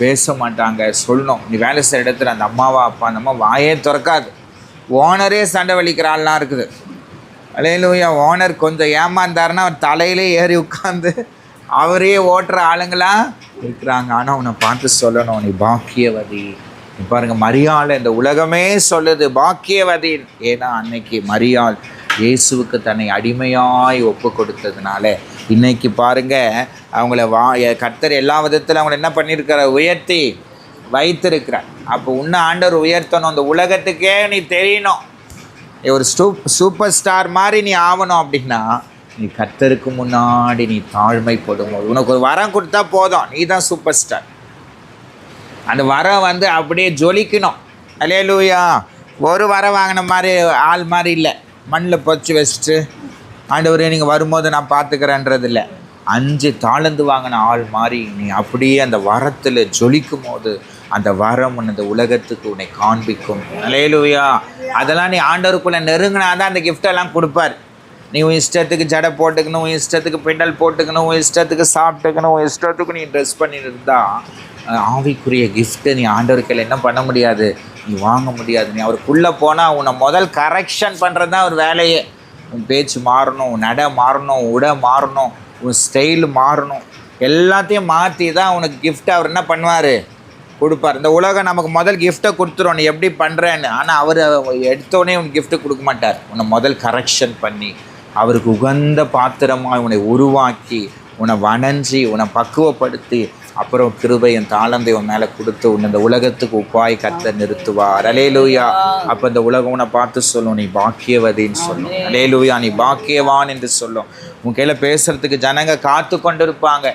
பேச மாட்டாங்க. சொல்லணும். நீ வேலை செய்கிற இடத்துல அந்த அம்மாவா அப்பா, அந்த அம்மா வாயே திறக்காது. ஓனரே சண்டை வலிக்கிற ஆள்லாம் இருக்குது. அல்லேலூயா. ஓனர் கொஞ்சம் ஏமாந்தாருன்னா அவர் தலையிலே ஏறி உட்காந்து அவரே ஓட்டுற ஆளுங்களாம் இருக்கிறாங்க. ஆனால் உன்னை பார்த்து சொல்லணும், நீ பாக்கியவதி. நீ பாருங்கள், மரியாள் இந்த உலகமே சொல்லுது பாக்கியவதி. ஏன்னா அன்னைக்கு மரியாள் இயேசுவுக்கு தன்னை அடிமையாய் ஒப்பு கொடுத்ததுனால இன்னைக்கு பாருங்க அவங்கள கர்த்தர் எல்லா விதத்தில் அவங்கள என்ன பண்ணியிருக்கிறார்? உயர்த்தி வைத்திருக்கிறார். அப்போ உன்னை ஆண்டவர் உயர்த்தணும். அந்த உலகத்துக்கே நீ தெரியணும். ஒரு சூப்பர் ஸ்டார் மாதிரி நீ ஆகணும் அப்படின்னா நீ கர்த்தருக்கு முன்னாடி நீ தாழ்மைப்படும் போது உனக்கு ஒரு வரம் கொடுத்தா போதும், நீ தான் சூப்பர் ஸ்டார். அந்த வரம் அப்படியே ஜொலிக்கணும். அல்லேலூயா. ஒரு வரம் வாங்கின மாதிரி ஆள் மாதிரி இல்லை, மண்ணில் பொச்சு வச்சுட்டு ஆண்டவரே நீங்கள் வரும்போது நான் பார்த்துக்கிறேன்றது இல்லை. 5 தாளந்து வாங்கின ஆள் மாதிரி நீ அப்படியே அந்த வரத்தில் ஜொலிக்கும் போது அந்த வரம் அந்த உலகத்துக்கு உன்னை காண்பிக்கும். அல்லேலூயா. அதெல்லாம் நீ ஆண்டவருக்குள்ளே நெருங்கினாதான் அந்த கிஃப்டெல்லாம் கொடுப்பார். நீ உன் இஷ்டத்துக்கு ஜடை போட்டுக்கணும், உன் இஷ்டத்துக்கு பிண்டல் போட்டுக்கணும், உன் இஷ்டத்துக்கு சாப்பிட்டுக்கணும், உன் இஷ்டத்துக்கு நீ ட்ரெஸ் பண்ணிட்டு இருந்தா ஆவிக்குரிய கிஃப்ட்டை நீ ஆண்டவருக்கையில் என்ன பண்ண முடியாது, நீ வாங்க முடியாது. நீ அவருக்குள்ளே போனால் உன்னை முதல் கரெக்ஷன் பண்ணுறது தான் ஒரு வேலையே. உன் பேச்சு மாறணும், உன் நடை மாறணும், உடை மாறணும், உன் ஸ்டைல் மாறணும். எல்லாத்தையும் மாற்றி தான் உனக்கு கிஃப்ட் அவர் என்ன பண்ணுவார், கொடுப்பார். இந்த உலகம் நமக்கு முதல் கிஃப்ட்டை கொடுத்துரும், நீ எப்படி பண்ணுறேன்னு. ஆனால் அவர் எடுத்தோடனே உனக்கு கிஃப்ட்டு கொடுக்க மாட்டார். உன்னை முதல் கரெக்ஷன் பண்ணி அவருக்கு உகந்த பாத்திரமாக உன்னை உருவாக்கி உன்னை வணஞ்சி உன்னை பக்குவப்படுத்தி அப்புறம் கிருபையும் தாளந்தையும் மேலே கொடுத்து உன்னை இந்த உலகத்துக்கு உப்பாய் கர்த்தர் நிறுத்துவார். அல்லேலூயா. அப்போ இந்த உலகம் உன்னை பார்த்து சொல்லும், நீ பாக்கியவதின்னு சொல்லும். அல்லேலூயா. நீ பாக்கியவான் என்று சொல்லும். உன் கையில் பேசுறதுக்கு ஜனங்க காத்து கொண்டு இருப்பாங்க.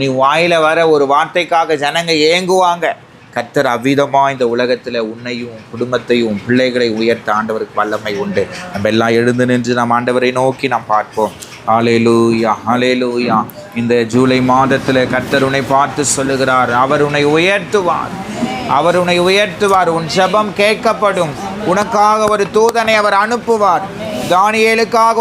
நீ வாயில் வர ஒரு வார்த்தைக்காக ஜனங்க ஏங்குவாங்க. கர்த்தர் அவ்விதமாக இந்த உலகத்தில் உன்னையும் குடும்பத்தையும் பிள்ளைகளை உயர்த்த ஆண்டவருக்கு வல்லமை உண்டு. நம்ம எல்லாம் எழுந்து நின்று நாம் ஆண்டவரை நோக்கி நாம் பார்ப்போம். ஹல்லேலூயா, ஹல்லேலூயா. இந்த ஜூலை மாதத்தில் கர்த்தர் உன்னை பார்த்து சொல்லுகிறார், அவர் உன்னை உயர்த்துவார், அவர் உன்னை உயர்த்துவார். உன் ஜெபம் கேட்கப்படும். உனக்காக ஒரு தூதனை அவர் அனுப்புவார். தானியேலுக்காக ஒரு